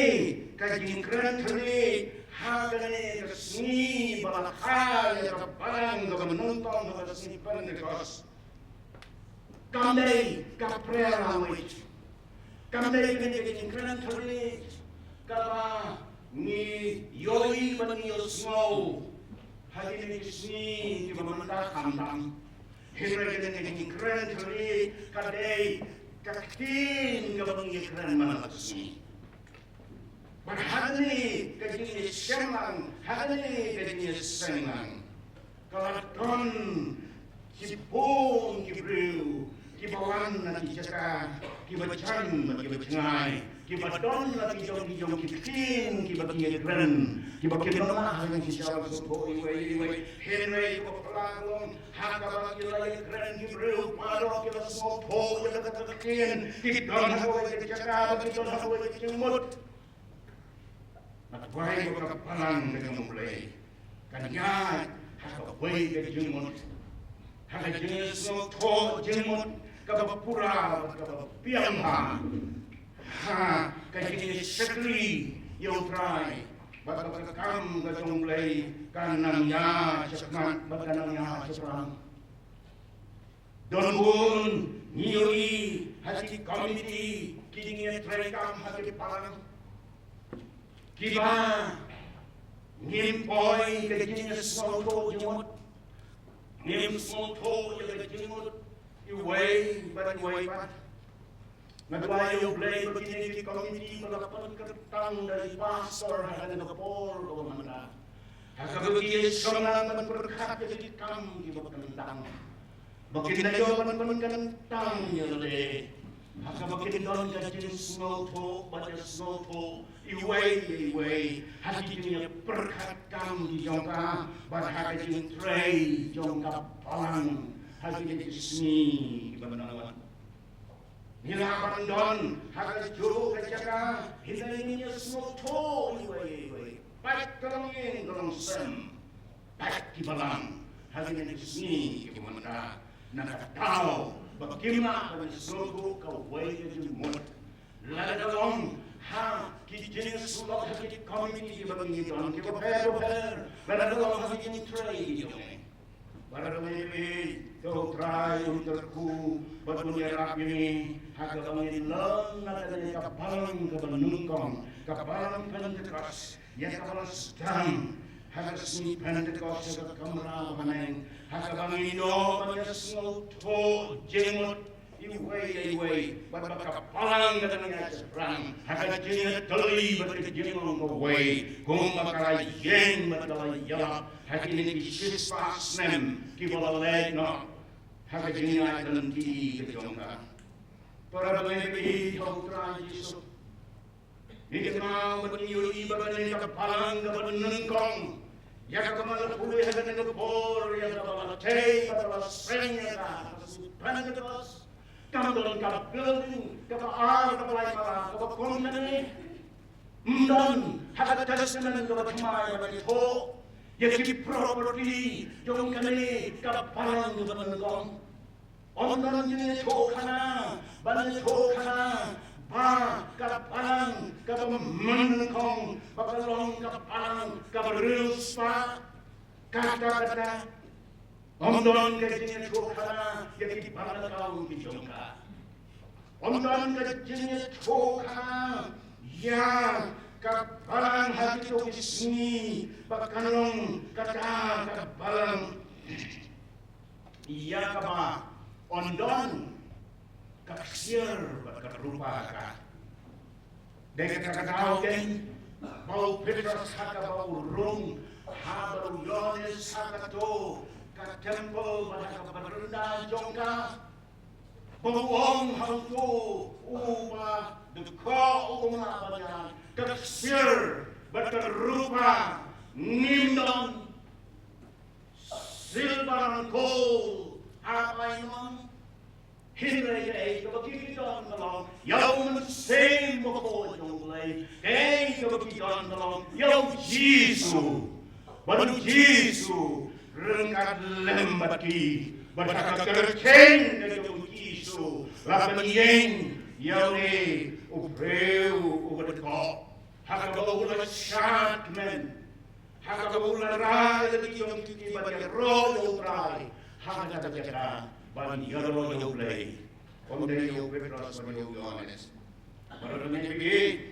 kajing keren kani hagane kasni balakal ya kapalang menonton kasni Pentecost kamdei kaprela wait kamdei kani keren kani kaba ni yoi manio snow hagine kasni kibamanda kamdang hira kani keren kani kadei kaktin kabangi keren mana kasni Hadani kajini semang, hadani kajini senang. Kalaton kipong kibriu, kibawan na kijaka, kibachan na kibachanay, kibadon na kijong kikin, kibakiyagren, kibakidona hanggang kisyaw suko iway, henry kopalagong, hakabakiyagren kibriu, paro kilasmopo, yagatakin, kidon haway kijaka, kidon haway kijumot. Matway ko kapalang nagamulay. Kanyat, hakaway ka jimot. Hakajingis no to jimot, kabapura, kabapiyamha. Kajingis sakli, yung try. Bagakam ka jumulay, kanang niya, sakmat, baganang niya, sakrang. Donbun, niyoi, hati committee, kidingin try kam, hati parang. Kiba ngimpoy kajing small to jimot ngim small to kajimot iway but nagwayo blay begini community malapan katang dari pastor hagan kapor o mana hakabagi sonang man perkat jadi kam di bakandang bakin na yo man kanantang yole hakabagi don kajing small to but small to iway hati niya perkat kam di jongka bahagi jing tray jongka palang hati niya sini ibanawan nilapan don hati juru kajaka hinay niya smoto iway pat kalangin kalong sem pat kibalang hati niya sini ibanawan nakataw bagima kami smoto kaway kajing mot ladalong kijing sulok hati community bagi don kita per ladalong hati ni trade Para maybe kau try unterku batunya rapi hagabangin lang na kanay kapalang kabanungkong kapalang Pentecost ya kapalang sedang hagas ni Pentecost sa kamera maneng hagabangin no manyas ngoto jengot iway ba't kapalang kanay seberang hagas jengot tali ba't jengot away kung makalayeng makalayalap Hagi ni kisis pas nem kibalalay no hagi jinya dan ti kejongka para bagi hau trajiso ni mau beniuli bagani kapalang kabenengkong ya kamal pulih hagi ni por ya kabala tei kabala senya ka Pentecost kamdon building kapaar kapalay para kapakongkani mdon hagi testament kapakmay bagi ho Yaki property yung kani kapalang banagong onon yung chokana banan chokana ba kapalang kapamanagong bakalong kapalang kabaruspa kata onon kajin chokana yaki banagong kijongka onon kajin chokana ya kapalang hati to isni bakanong kata kapalang iya kama ondon kaksir bakarupa ka deka kakao ken bau Petrus haka bau rung habaru yones haka to ka temple baka barunda jongka bawong hangto uba deko umabanya kaksir bakarupa nimdon silver and gold apa inon hinray ay kabakikitan talong yaw same bako yung lay kay kabakikitan talong yaw Jesu baru Jesu rengkat lembati badakakerken yung Jesu laban yeng yaw ni ubreu ubadko hakabawulan shatmen hakabawulan rai di yung kibagay royo rai hakatagaka ban yaro yung play onde yung Petrus ban yung Yohanes baru menjadi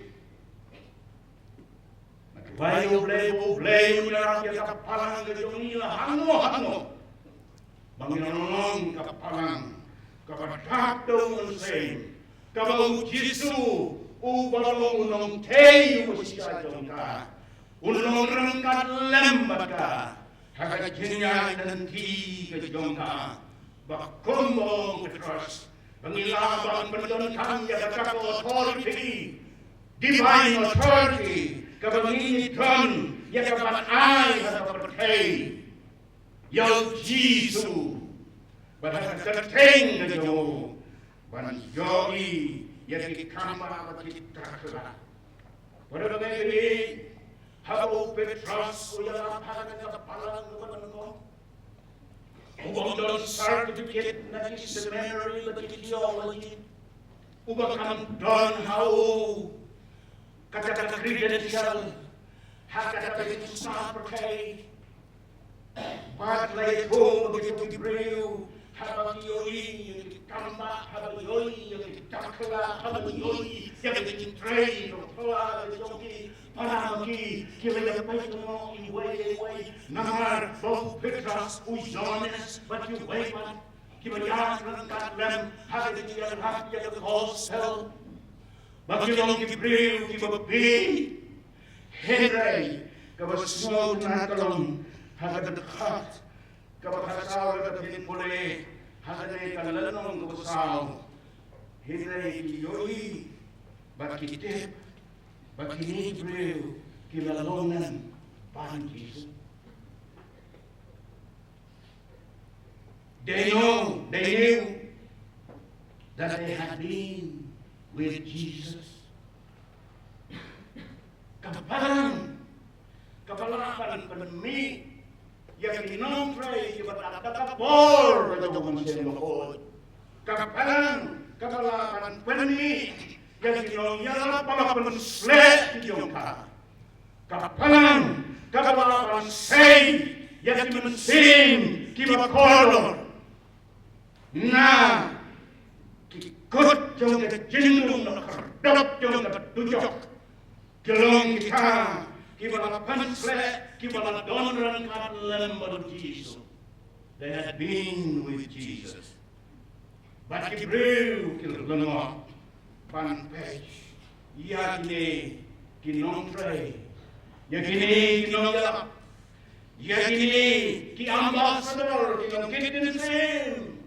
bayu play yung narapya kapalang gajong nila hango banginanong kapalang kapatak daw ng same kabaw Jesu ubalong nong teyo siya jongka unong rangkat lembat ka hagajinya nanti ke jongka bakombong Petrus pengilaban pendontang ya kakak authority divine authority kabanginiton ya kapan ay hagapertay yaw Jesu badakateng gajo ban yoi yaki kamba bagi takra pada begini habo Petrus ulah pahagan kapalang ko ubang don certificate na seminary bagi theology ubang kam don how kata credential hakata bagi saperkai pat lay ko bagi Hebreu habang yoi kamba habang yoi yung takla habang yoi yung train ng pala yung paramaki kilay pa yung iway namar both Petrus u Yohanes but you wait man kibayang ng katlem habang yung hapya ng gospel bagi yung Hebreu kibabi Henry kabasno natalong habang dekat kabakasaw at pinpuli haganay kalanong kabasaw hinay kiyoy bakitip bakinibreu kilalongan pan Jesus they knew that they had been with Jesus kapalan panmi yang inomfray ibarat kakapor ito mansilokod kapalang kapalakan penmi yang inomyala palapanslet yung ka kapalang kapalakan say yang imensim kiba kolor na kikut jong ke jindung na kardop jong ke tujok kelong kita kiba la pansle kiba la donran kat lembar Jesus. They had been with Jesus. But Hebrew killengo pan page yakine kinong tray yakine kinong yalap yakine ki ambassador kinong kitin sim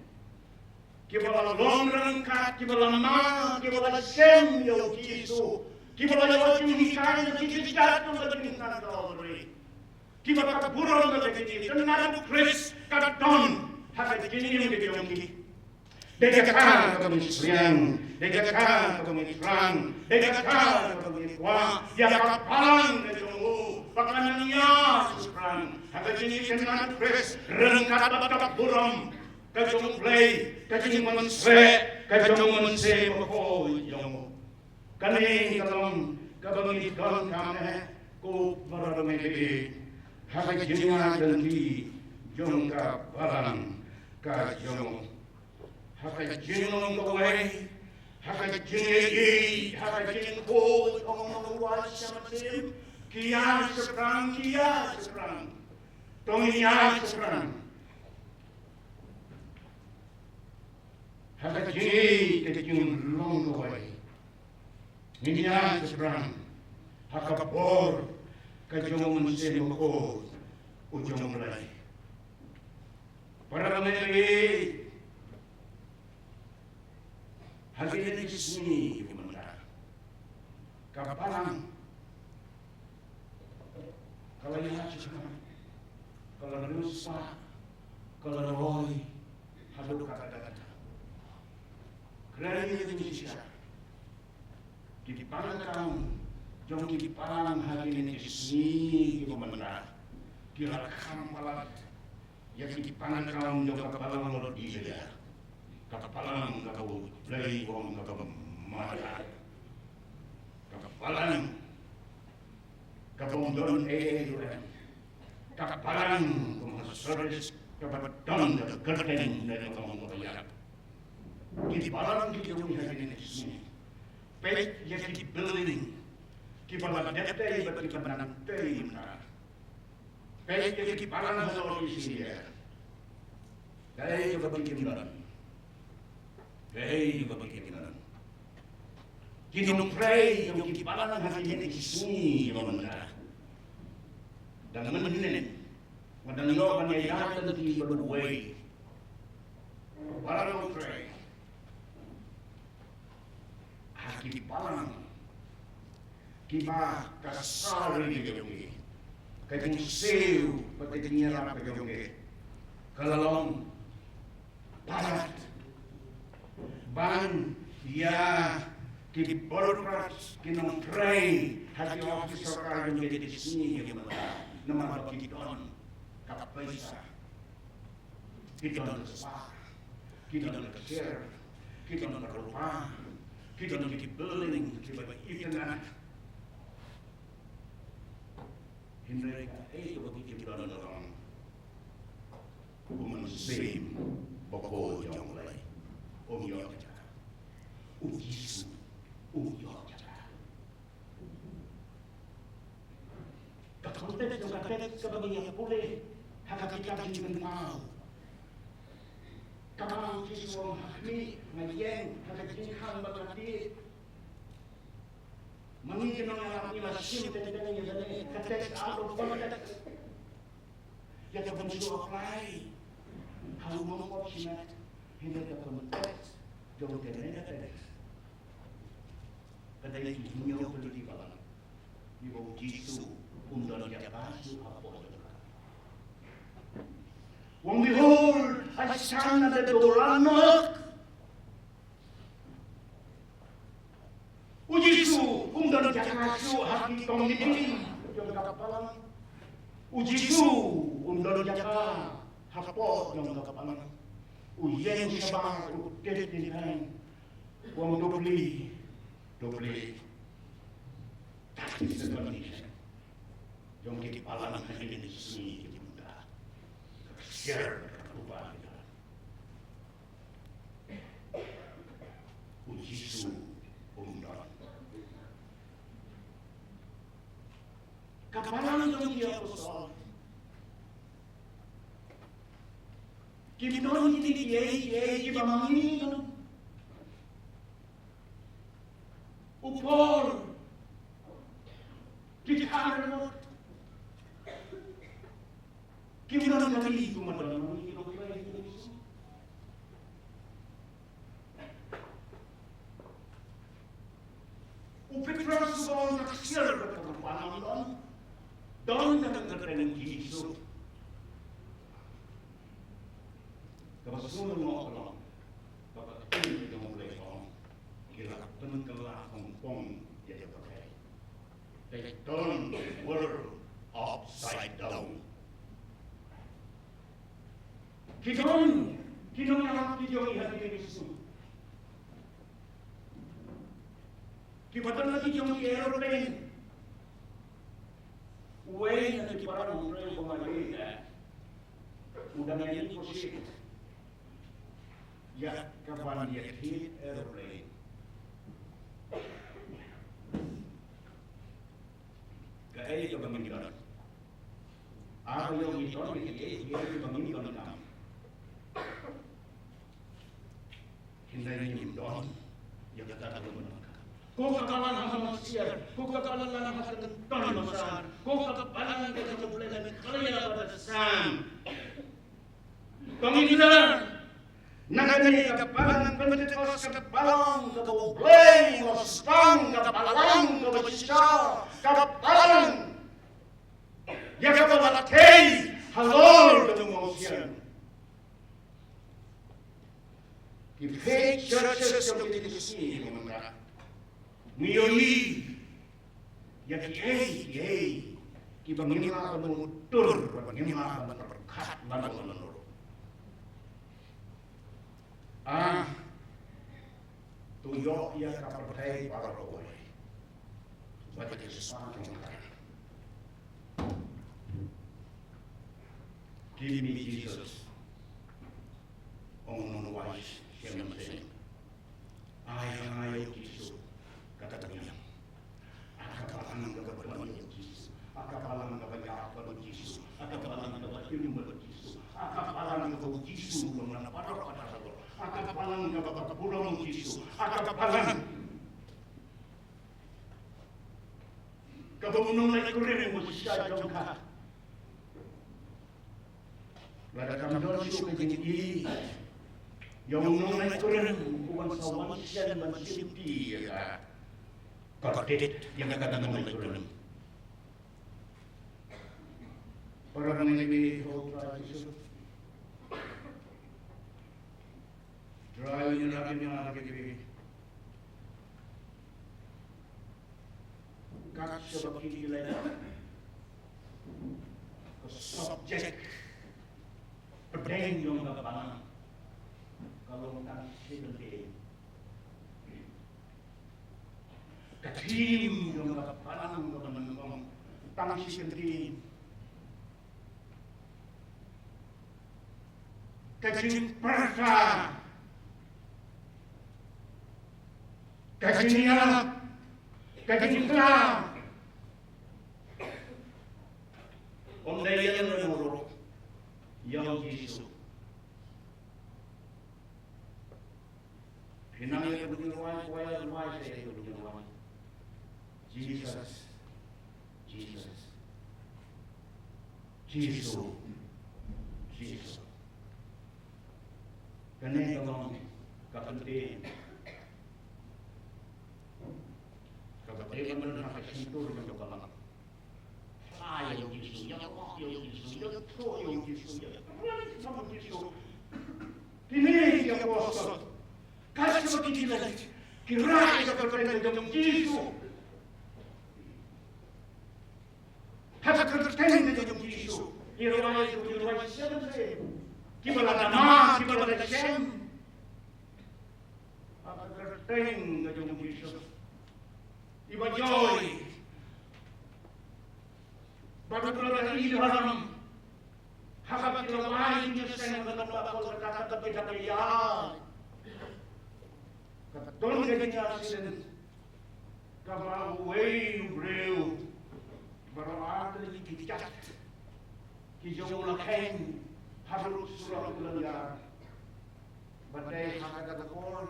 kibala longran kat kibala ma kibala sem yo Jesus kibala yo hikan kitin jatuh ke tingkat dolri kibala kaburon ke kitin tenaga Chris kadon haka kini ke yongki Dekatkan kementerian, dekatkan kementerian, dekatkan kementerian, ya kapalan ke jonggu, pakanannya sekarang, haka kini kena pres, rengkat batak buram, ke jong play, ke jong mensre, ke jong mense moko jonggu. Kani kalong kebangitan kami, ku beramai haka kini nanti jong kapalan ke jong. Haka jinong kawai, haka jingi, haka jing ko, ong was samasim, kia seprang, tongiya seprang. Haka jingi, kejing long kawai, niya seprang, haka bor, kejong mensim ko, ujong mulai. Para kami hari ini sini gimana? Kapalang, kalau lihat cuma, kalau rusak, kalau roy, halu kata-kata. Kerana Indonesia, di palang kaum, jom di palang hari ini sini gimana? Dilakukan palat, yang di palang kaum jom kapalang lalu dia. Kapalang kau play wong kau marah. Kapalang kau don duren. Kapalang kau service kau don the curtain dari kau bayar. Di palang kita hari ini sini. Pek yang di building. Kita balik dete bagi kita menang tim. Pek yang di palang kalau di sini. Dari kita bagi kita. Pray kebagian. Kinong pray yung kipalan ng hangin ng kisni mamanda. Dangan maninin. Madanyo manyayakan ng ibabuhay. Para ng pray. Kipalan. Kiba kasari ni yung kay kung siw pati kanyarap yung kalalong palat. Ban ya ki bureaucrats kinong pray hati officer ka yung jadi sini yung naman kiton kapaysa kiton sa kiton share kiton karupa kiton ki building kiba internet hindi ka bagi kiton orang kuman same bako yung lay Uyok jaga, ujisu, uyok jaga. Kakulit yung kapit kabagay puli, hakakikat yung mau. Kamang kiswong hakmi, ngayeng, hakakikan bagati. Mangingin ng alam nila sim, tetigan niya dali, katek out of contact. Yata banso apply, halumang optionat. Hindi ka konteks, jauh kerana teks. Kadang hinyo politikalan, ibu jisu undan jakasu apa orang. Wong behold, asan ada dolanak. Ujisu undan jakasu hati komiti jauh kapalan. Ujisu undan jaka hapot jauh kapalan. Uyen sabang utet ni kan, wang dobli, tak sebenarnya. Jom kita palang hari ini sini kita muda, share kepada. Puji Yesus umdan. Kapalan yang dia besar. Kimnon ini kiai bamangin. Upor. Dikarot. Kimnon kali kumadan ini Upikran subang naksir berkempanan dan dengan Yesus. Kebesulan Allah, bapak ini yang mulai orang, kira penkelah Hongkong jadi pakai. They turn the world upside down. Kita yang dijauhi hati Yesus. Kita lagi jauhi aeroplane. Way na kiparang umrel bumalita. Udah ngayon po siya. Ya kapan dia hit aeroplane. Kaya ka banginan. Ako yung ito, kaya banginan ka. Hindi niyo doon. Ya katagun ka. Kung kakalan ang manusia, kung kakalan lang ang kagantong masaan, kung kakalan ang kagantong kaya batasan. Panginoon, nagani kapalan ng Pentecost, kapalang kabublay, wasang, kapalang kabasya, kapalang yakabalatay, halor ng mausiyan. If fake churches yang didiskisi mga Miyoni, yang kiai, kibangima menutur, bangima menerkat, menurut. Tuyok ia kapertai para roy. Baca sesuatu yang lain. Give me Jesus. On wise, siya masing. Ayaw Jesus. Kata dia, akapalang kebenaran Yesus, akapalang kebahagiaan Yesus, akapalang kebahagiaan Yesus, akapalang kebahagiaan Yesus mengenapara pada Allah, akapalang kebahagiaan Yesus, akapalang kebenaran Al-Quran yang bersyarat jangka. Lada kamdon syukur keji, yang mengenai Al-Quran bukan sawan sian mensimpi ya. Kadet yang kata mengenai Al-Quran. Para mengenai Al-Quran itu, drive lagi. Kat sebab ini lain. Subjek pedeng yang kapalan. Kalau tak sedih. Katim yang kapalan teman-teman tangsi sendiri. Katim perka. Katim niat. Katim kelak. Om daya menurut yang Yesus. Hinangin ko yung why say ko yung why. Jesus. Ganito lang kapantin. Kapatid mo na nakasintur ng kapalang. Ayaw Yesus, Pinili si Apostol. Kasi magkikilan, kiraya sa kapatid ng Yesus. Kapatid ng Yesus. Hirway siya na siya. Kibala nama, kibala siyem. Kapatid ng Yesus. Iba joy. Baru berada di dalam hak kilawai Yesus yang berlomba Don't get any accident. Kaba way breu. Baraat lagi kicat. Kijong lakeng harus surat kelengar. Badai hagada kor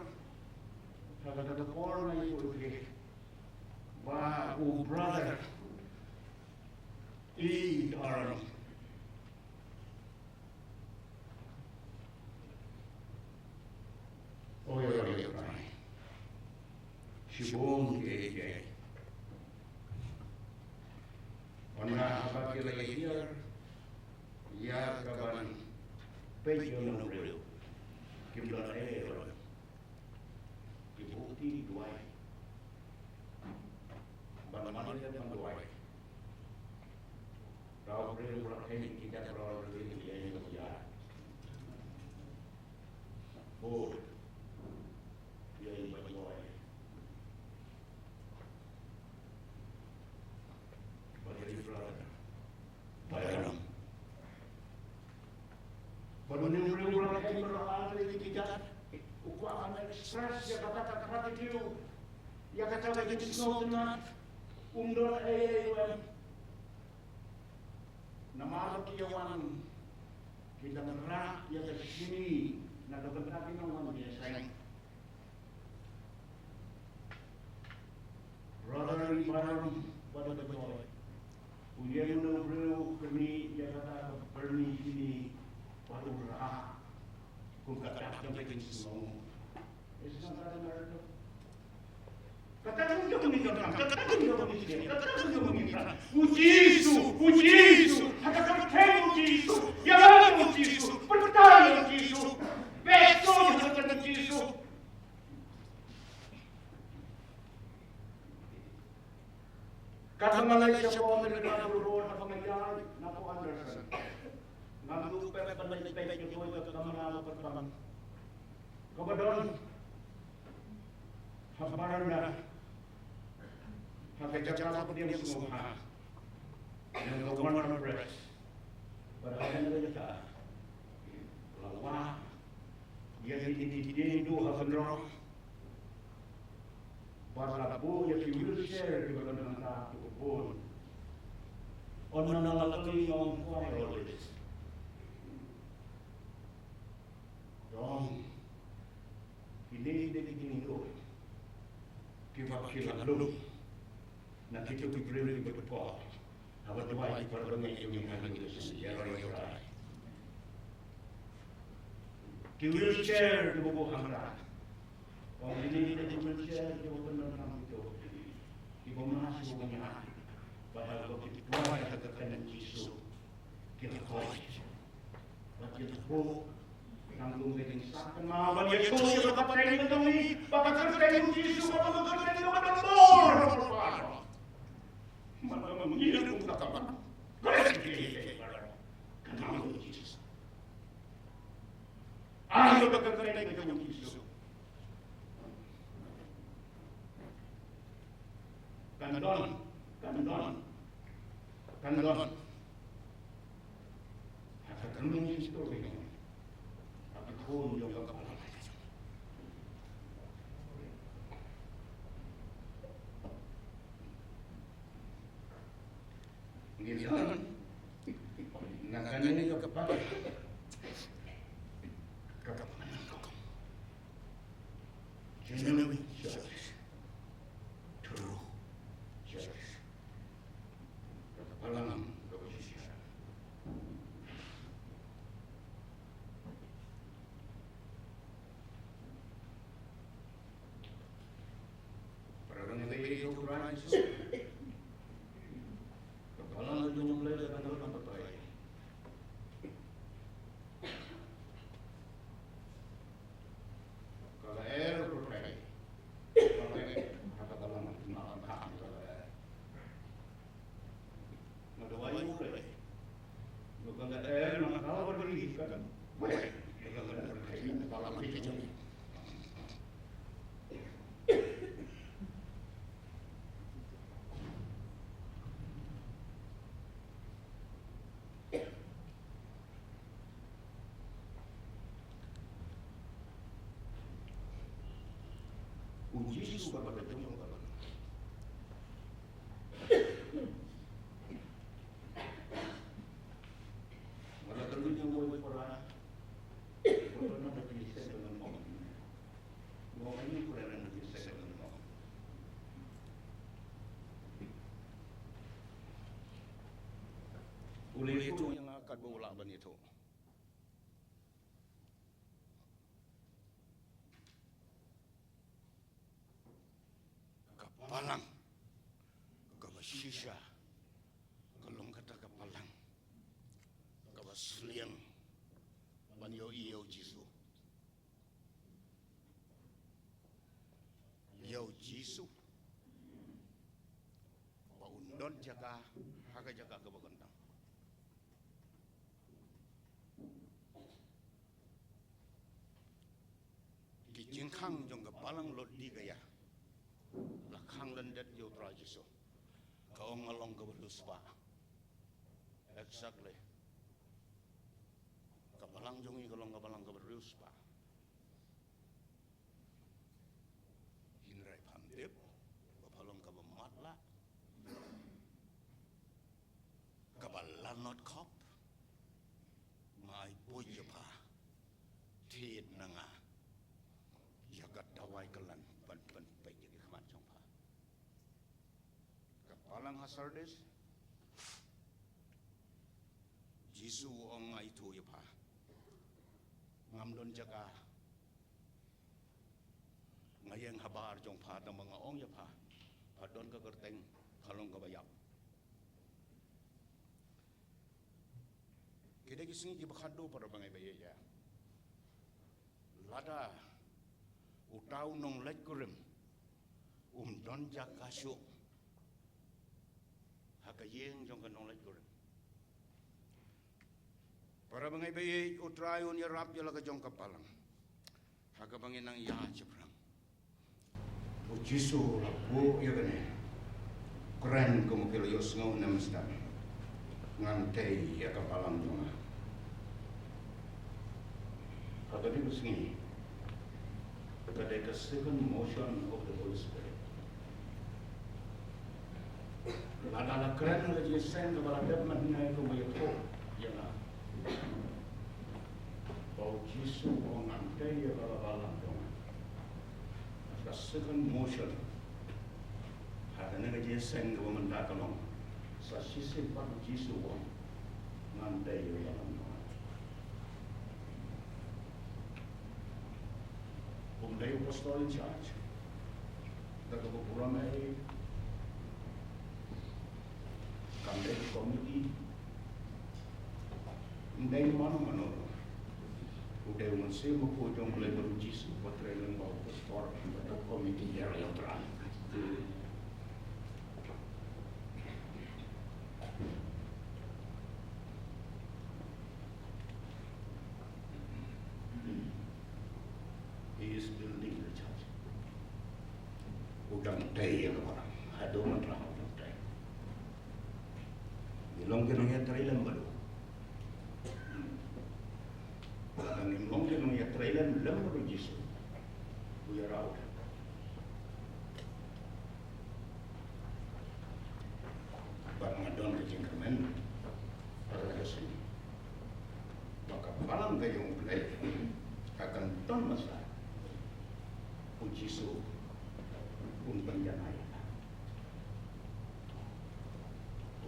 na ito ba brother eat our oy Shibong ke Ona habag here ya kaban peyo no real Kimdon Kibuti duai Banaman dia duai Rau real ini kita rau real ini ya Oh dia ini duai Bagi brother Bayram Baru ni real ini berada di kita Ukuan stress ya kata gratitude ya kata lagi disnotnat umdor nama kiawan kita ngerak ya ke sini na dapat natin ng biasa brother Ibaram pada betul ujian ng bro kami ya kata berni sini baru rah kung kakakang kayo sinong. Isang Amerika. Kakakang kayo minsan. Kakakang kayo minsan. Kakakang kayo minsan. Ujisu. Kakakang kayo ujisu. Yalan ujisu. Pertanya ujisu. Beso kakakang ujisu. Kata Malaysia po Amerika berbuat na pangayari na po Anderson. Nandupet panlipet yung tuwag at kamanalo patpang. Kabadon, habaran na, hakajaka ko din sumuha, ng governor press, barayan na nila lawa, yan ititinin do habanro, para po yung wheelchair, di ba naman sa tukupon, o nanalakali yung fireless. Dong, hindi ginito. Kila lu, na kita biberi berpot. Awak tuai perbangan yang mengalami itu sejarah yang ramai. Ki wheelchair di bawah hamra. Orang ini di wheelchair di bawah nama itu. Di bawah masih bawahnya. Padahal kalau kita tuai katakan Yesus, kita koi. Kita koi. Nanggung dengan sakit mawan ya tuh ya bapak tadi betul bapak kerja yang Yesus bapak kerja yang bapak bor mana mengira pun tak apa kenapa Yesus ayo bapak kerja yang Yesus kandon kandon Yesus tu pun yang kepala. Giliran, nak ini yang kepala. Kepala. Genuine church, true church. Kepala nam. Kepala itu mulai dengan orang berbaik. Kalau air berbaik, kalau air katakanlah makan kami kalau air. Ngadawai mulai. Bukan air nak kalau berbeli kan, baik. Kalau air berbaik, kalau mati jauh. buat berjung yang balang. Wala kalau yang buat para, wala na nagkisa dengan mo. Mo ini kurang nagkisa dengan mo. Uli itu yang akan berulang begitu. Kapalang, kabasisha, kalong kata kapalang, kabasliang, banyo iyo Jisu. Iyo Jisu, paundon jaga, haga jaga kabagandang. Jingkang jong kapalang lot di gaya. Lakhang landat yo trajiso. Kau ngalong ke berluspa. Exactly. Kapalang jongi kalong kapalang ke berluspa. Hinrai pandip. Kapalong ke bermatla. Kapalan not kop. Mai boy pa. Tiit nanga. Jagat dawai kelan pan pai jadi khamat chong pha kapalang hasardes Jisu ong ai thu ya pha ngam don jaga ngayeng habar chong pha ta mga ong ya pha padon ka kerteng khalong ka bayap kede kising ki bakhado para bangai baye ya lada utau nong lek kurim don jakasyo hakayeng jong kanong lek kurim para bangai bayi utrayon ya rap jala ka jong kapalang haga bangin nang ya jeprang o Jisu lapo ya gane keren como que lo yo sngo namstan ngante ya kapalang jonga haga di busingi to take a second motion of the Holy Spirit. Ladala keren na Diyos sen to balagad man hinay ko mayito yan na. Pau Jisu o ngantay ya kalabalang to. The second motion hada na Diyos sen ko mandakalong sa sisip pag Jisu o ngantay ya kalabalang to. Umday apostol in charge. Nagkapupuramay kanday committee. Umday mano. Umday umansi mo po itong mulay Jisu patray ng mga apostol ng committee yari otran. He is building the church. Udang tay ya kawan. Hado man lang udang tay. Ilong kinong ya trailan baru. Kadang ilong kinong ya trailan lang baru Jisu. Buya raw. Ba't ngadon ka jingkamen? Para kasi. Baka palang kayong play. Akan ton masa. Jisu pun penjanai.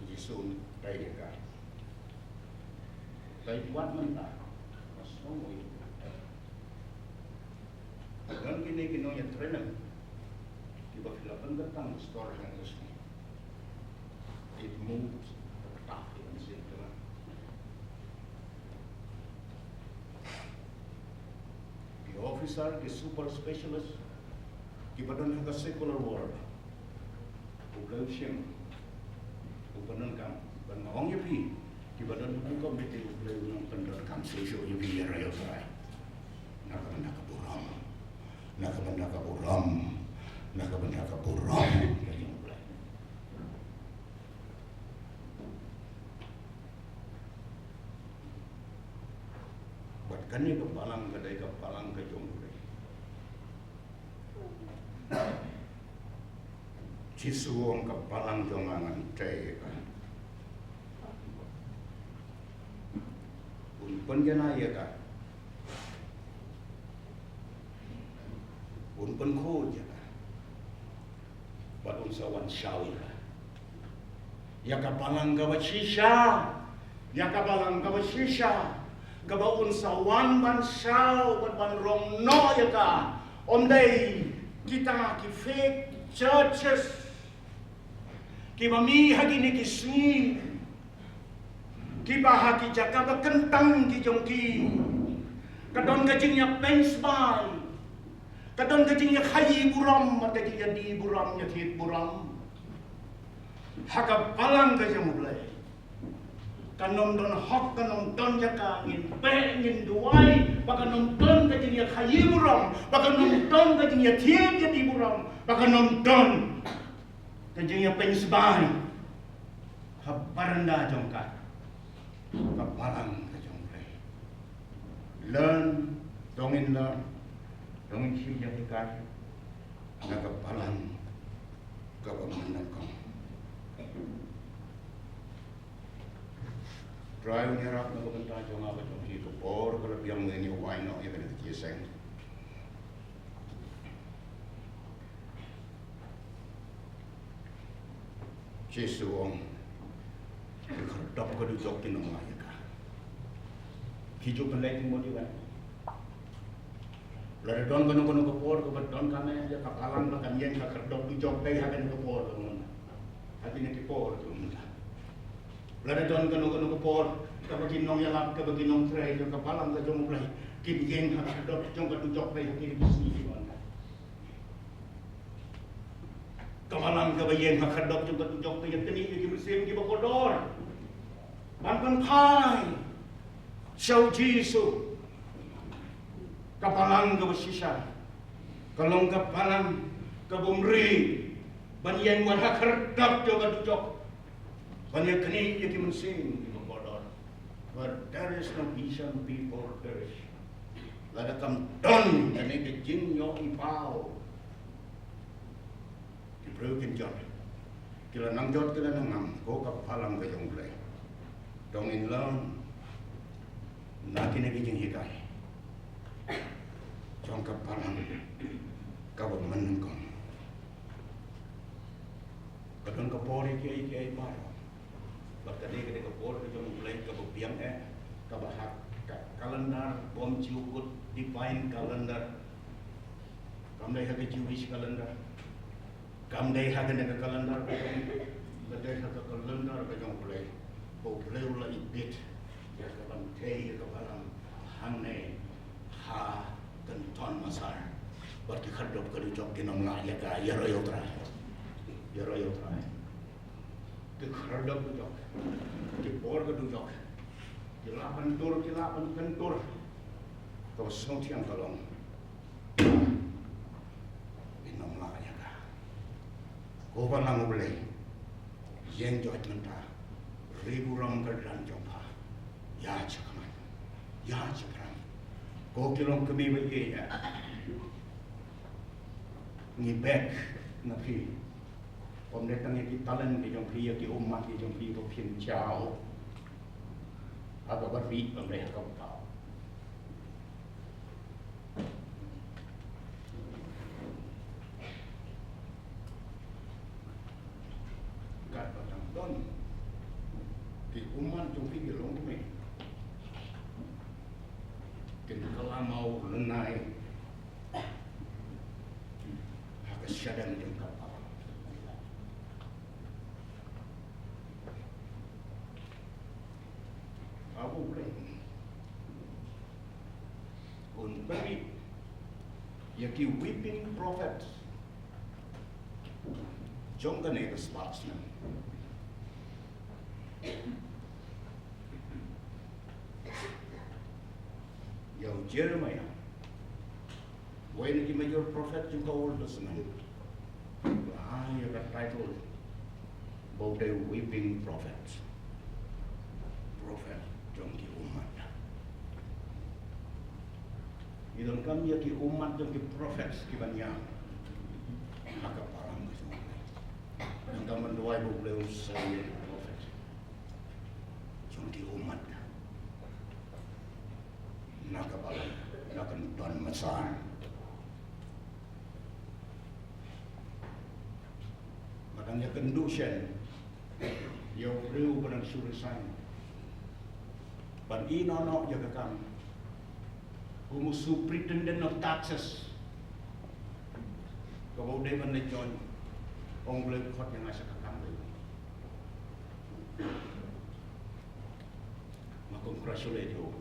Jisu tay ka. Tay buat mentah. Masmo itu. Dan kini ya trainer. Tiba filapan datang store yang resmi. It moves tak dengan situ. The officer, the super specialist, kibadan ka secular world. Ugal siyang upanan kam banawang yapi kibadan ko komite ugal ng pandar kam sesyo yapi rayo saray. Nakabanda ka buram. Buat kani kepalang kadai kepalang ke jombre. Cisuong kapalang jongangan teka. Unpun janaya ka. Unpun koja ka. Batun sawan syawi ka. Ya kapalang gawasisya. Ya kapalang gawasisya. Gabaun sawan ban syaw ban rong no ya ka. Omday kita ki fake churches. Kibami hagi ni kisni, kiba hagi jaka kentang ki jongki, kadon kajingnya pensbai, kadon kajingnya khayi buram mata ki di buram nya hit buram, haka palang kajang mulai, kanom don hok kanom don jaka ngin pe ngin duai, bakanom don kajingnya khayi buram, bakanom don kajingnya hit di buram, bakanom don kajingnya pensbai habaranda jongka kapalang kajongkai learn dongin siya hikay na kapalang kabamanan ko Drive nirap na kumanta jong abat jong hito por kalabiyang ngayon yung wine no yung kinatitiyaseng Cisuong kerdap ko duduk kinamaya ka. Hijau pelai mo juga. Lalu don kono kepor ko don kami ya kapalang na kanyen ka kerdap duduk kay hagen kepor ko mun. Hati ni kepor ko mun. Lalu don kono kepor ka baginong yalap ka baginong tray ka kapalang ka jom mulai kinyen ka kerdap jong ka duduk kay hagen bisni ko. Kamalang kabayen hakadok juga tujok kaya tini ki musim ki bakodor. Ban kai. Syau Jisu. Kapalang kabasisya. Kalong kapalang kabumri. Banyan wan hakadok juga tujok. Banyak kini ki musim ki bakodor. But there is no vision before perish. Lada kam don kani ke jin yo ipao. Broken jot. Kila nang jot kila nang ngam. Ko kapalang kayong play. Dong in learn. Nakin na kijing hikay. Jong kapalang. Kabag manang kong. Kadon kapori kaya paro. Bagtadi kada kapori kayong play kabag biyang kabahak. Kalendar. Bom ciukut. Divine calendar. Kamday hagi Jewish calendar. Kamday hagan na kalendar ko baday sa kalendar ko yung play ko play ula ibit ya kapan kay kapalang hanne ha kanton masar berarti kadop ka dujok kinong ngaya ka yaro try ke kadop dujok ke por ka dujok kilapan kantor ko song tiang kalong kinong ngaya Ko pa lang ulay, yang judgment ta, ribu ram kerdan jompa, ya cakaman, ko kilong kami bagi ya, ngibek napi, om datang yang kitalan ke jompi ya ki umat ki jompi ko pin ciao, agak berbi om dah kau tahu. Di umat jumpi gelong kami, kalau mau lenai, agak syadang jengkap. Aku boleh, unberi, ya ki weeping prophet, jongkan itu spatnya. Yang Jeremiah, when the major prophet in the Old Testament, you got title about the weeping prophet jongki umat. Idon kami ki umat jongki prophet ki banyak, maka parang kesemua. Bible will say in the prophet, Junti umat nakabalan, nakantuan masahan. Makanya kendusian, yang riu benang surisan. Ban inono jaga kami. Umusu pretendent of taxes. Kau dia menejon, orang boleh kot yang asal kami. Makam congratulate you.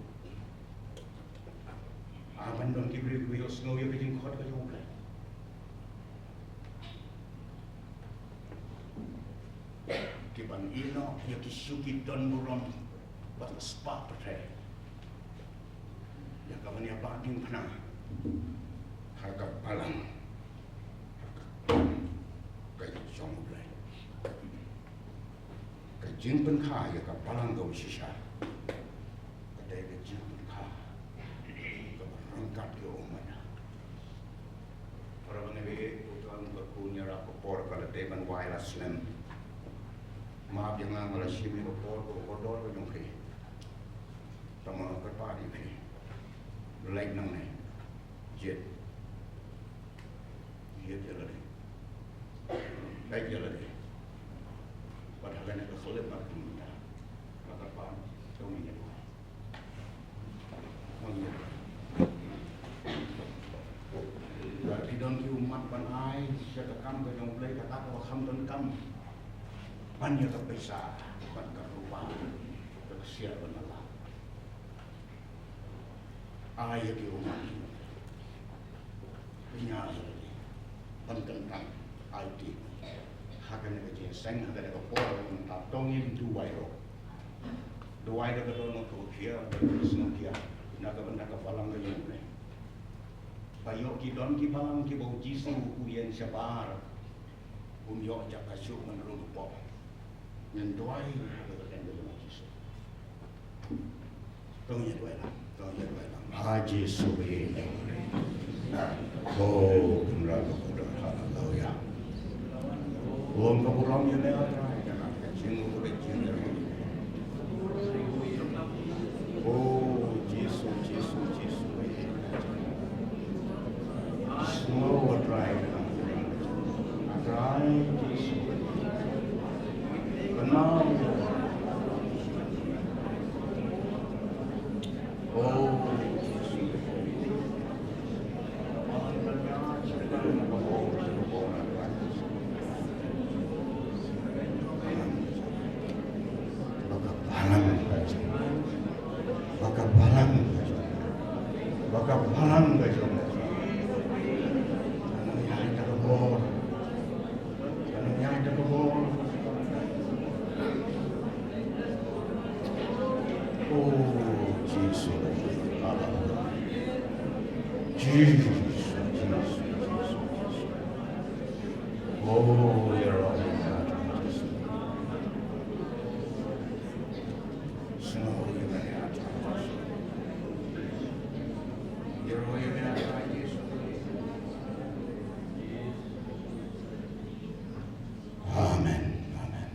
Aman dong kibri kuyo snow yo bikin kot kayo ulay. Kiban ino yo kisuki don buron bat spa patre. Ya kawan ya baging panang. Harga palang. Kay jong ulay. Kay jing pen kha ya ka palang go shisha. Kadai ke jing pen kha. Angkat ke umana. Para mengewe utang berpunya rapor kalau teman wireless lem. Maaf jangan malah simi rapor kodor ke jongke. Tama kerpadi ke. Like nang ne. Jet. Jet jalan. Like jalan. Padahal nak kesulit nak kita. Maka pan tong ini. Mangnya. Berarti don ki umat ban ai siapa kam ke jong play kata ko kham don kam. Banyak ke besar, ban ka rupa. Ke siar ban Allah. Ai ki umat. Punya ban tentang IT. Hakan ke je seng hakan ke por ta tongin duai ro. Duai de ko no ko kia, sno kia. Nak benda ka palang ke jong play. Bayo ki don ki palang ki bau jisu uyen sabar. Yo jak kasuk menurut po. Yang doai ada dan dalam jisu. Tongnya doai lah. Tongnya doai lah. Haji subi. Oh, kumrado kuda haleluya. Om kapuram ya ne atra. Jingu ko jingu. Oh, jisu jisu jisu. Semua dry. Dry jisu. Kenal. Oh. Baka palang kayo. Anong yan na kabor? Anong yan na kabor? Oh, Jesus. Jesus. Oh, you're all in that. Snow, you're in that. You're all in that. Amen. Amen.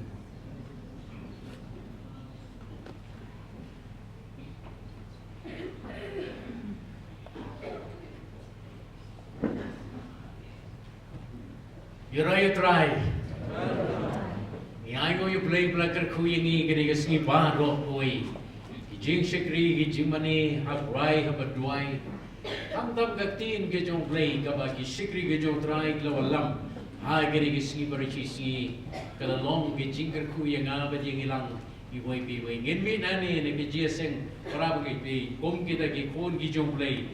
You try. Yang you play blacker kuyengi gini kesini baru koi. Jing sekri gijimani habrai habaduai. Tamtam gatin gejong play kabagi sekri gejong try klawalam. Ha gini kesini bercisi kalau long gijing kerkuyeng apa jing hilang. Iwai piwai nginmi nani ne gejiseng para begitu. Kom kita gikon gijong play.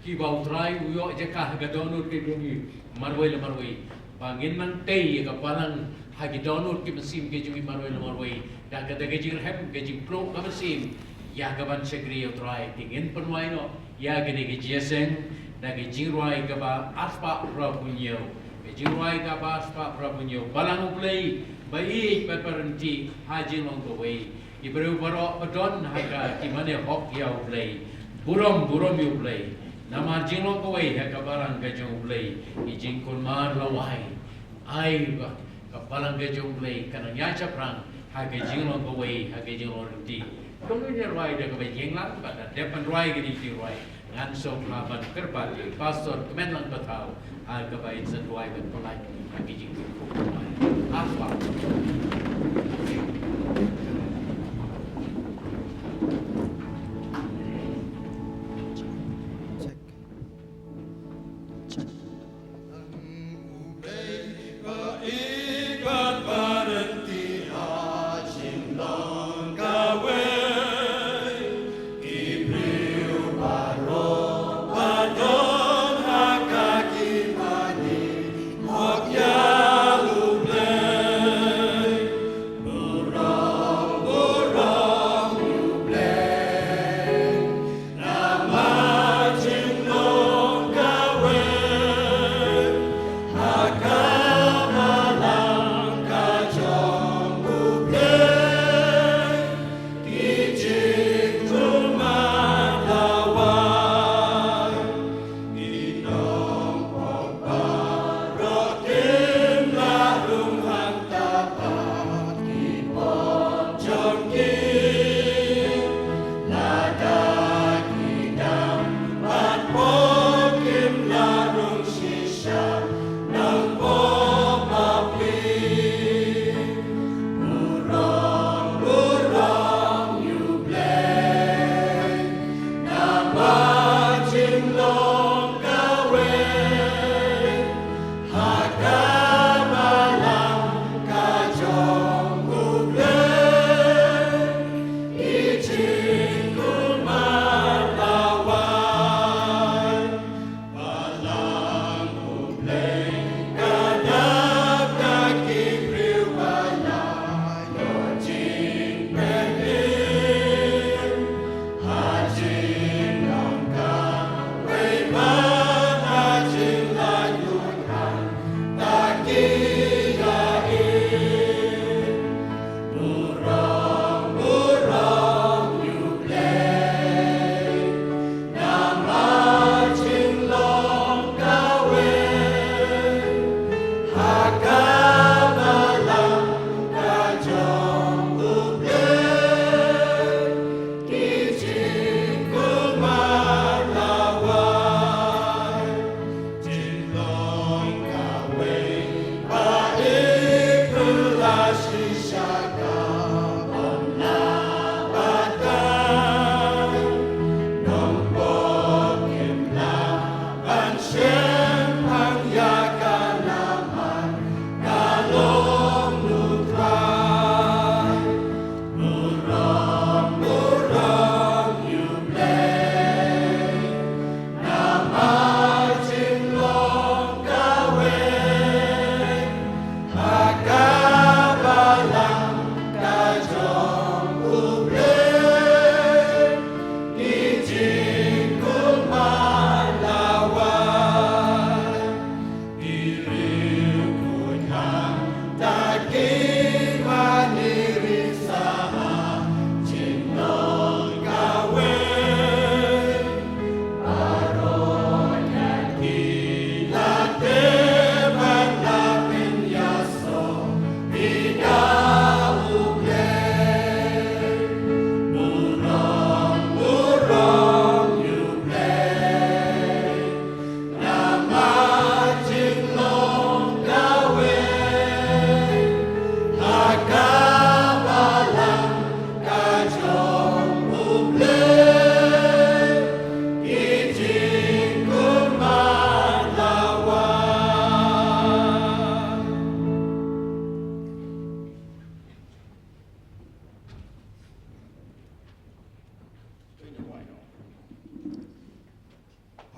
Kibau try uyo jakah gadonur keguni marwai marwai. Bangin man tay ka palang hagi download ki mesim ke jumi marwai da ka da gejir hem gejing pro ka mesim ya ka ban segri try tingin penwai no ya gene ke jeseng da gejing roi ka ba aspa prabunyo gejing roi ka ba aspa prabunyo palang uplay bai pa parenti haji long ko wei ibru baro padon haga ki mane hok ya uplay burom you play Nama jinglong kawai heka barang kajong ulay ijing kun mar lawai ai ba kapalang gajong play kanang yacha prang hage jinglong gawai hage jinglong riti kemudian ruai de kabe jenglang pada depan ruai gini ti ruai ngan so laban kerbati pastor kemenlang betau kabai sen ruai ben pelai hage jinglong apa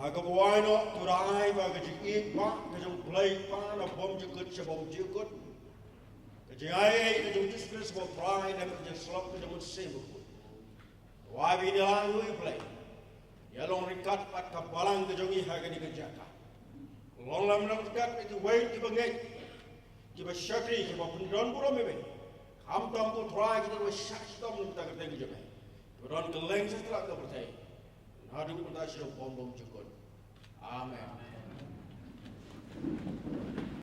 Hagabuano turai baga jikit mak kajung play pan of bom jikut sebom jikut kajung ai kajung disgrace bo pride and kajung slop kajung sebo why be the lang we play yalong rikat pat kapalang kajung I hagani kajaka long lam lam kat itu wait di bangai kiba syakri kiba pundon pura mebe ham tam tu try kita we shak tam lu ta kata kajung ron keleng setelah ka pertai hadu kita syok bom jikut amen.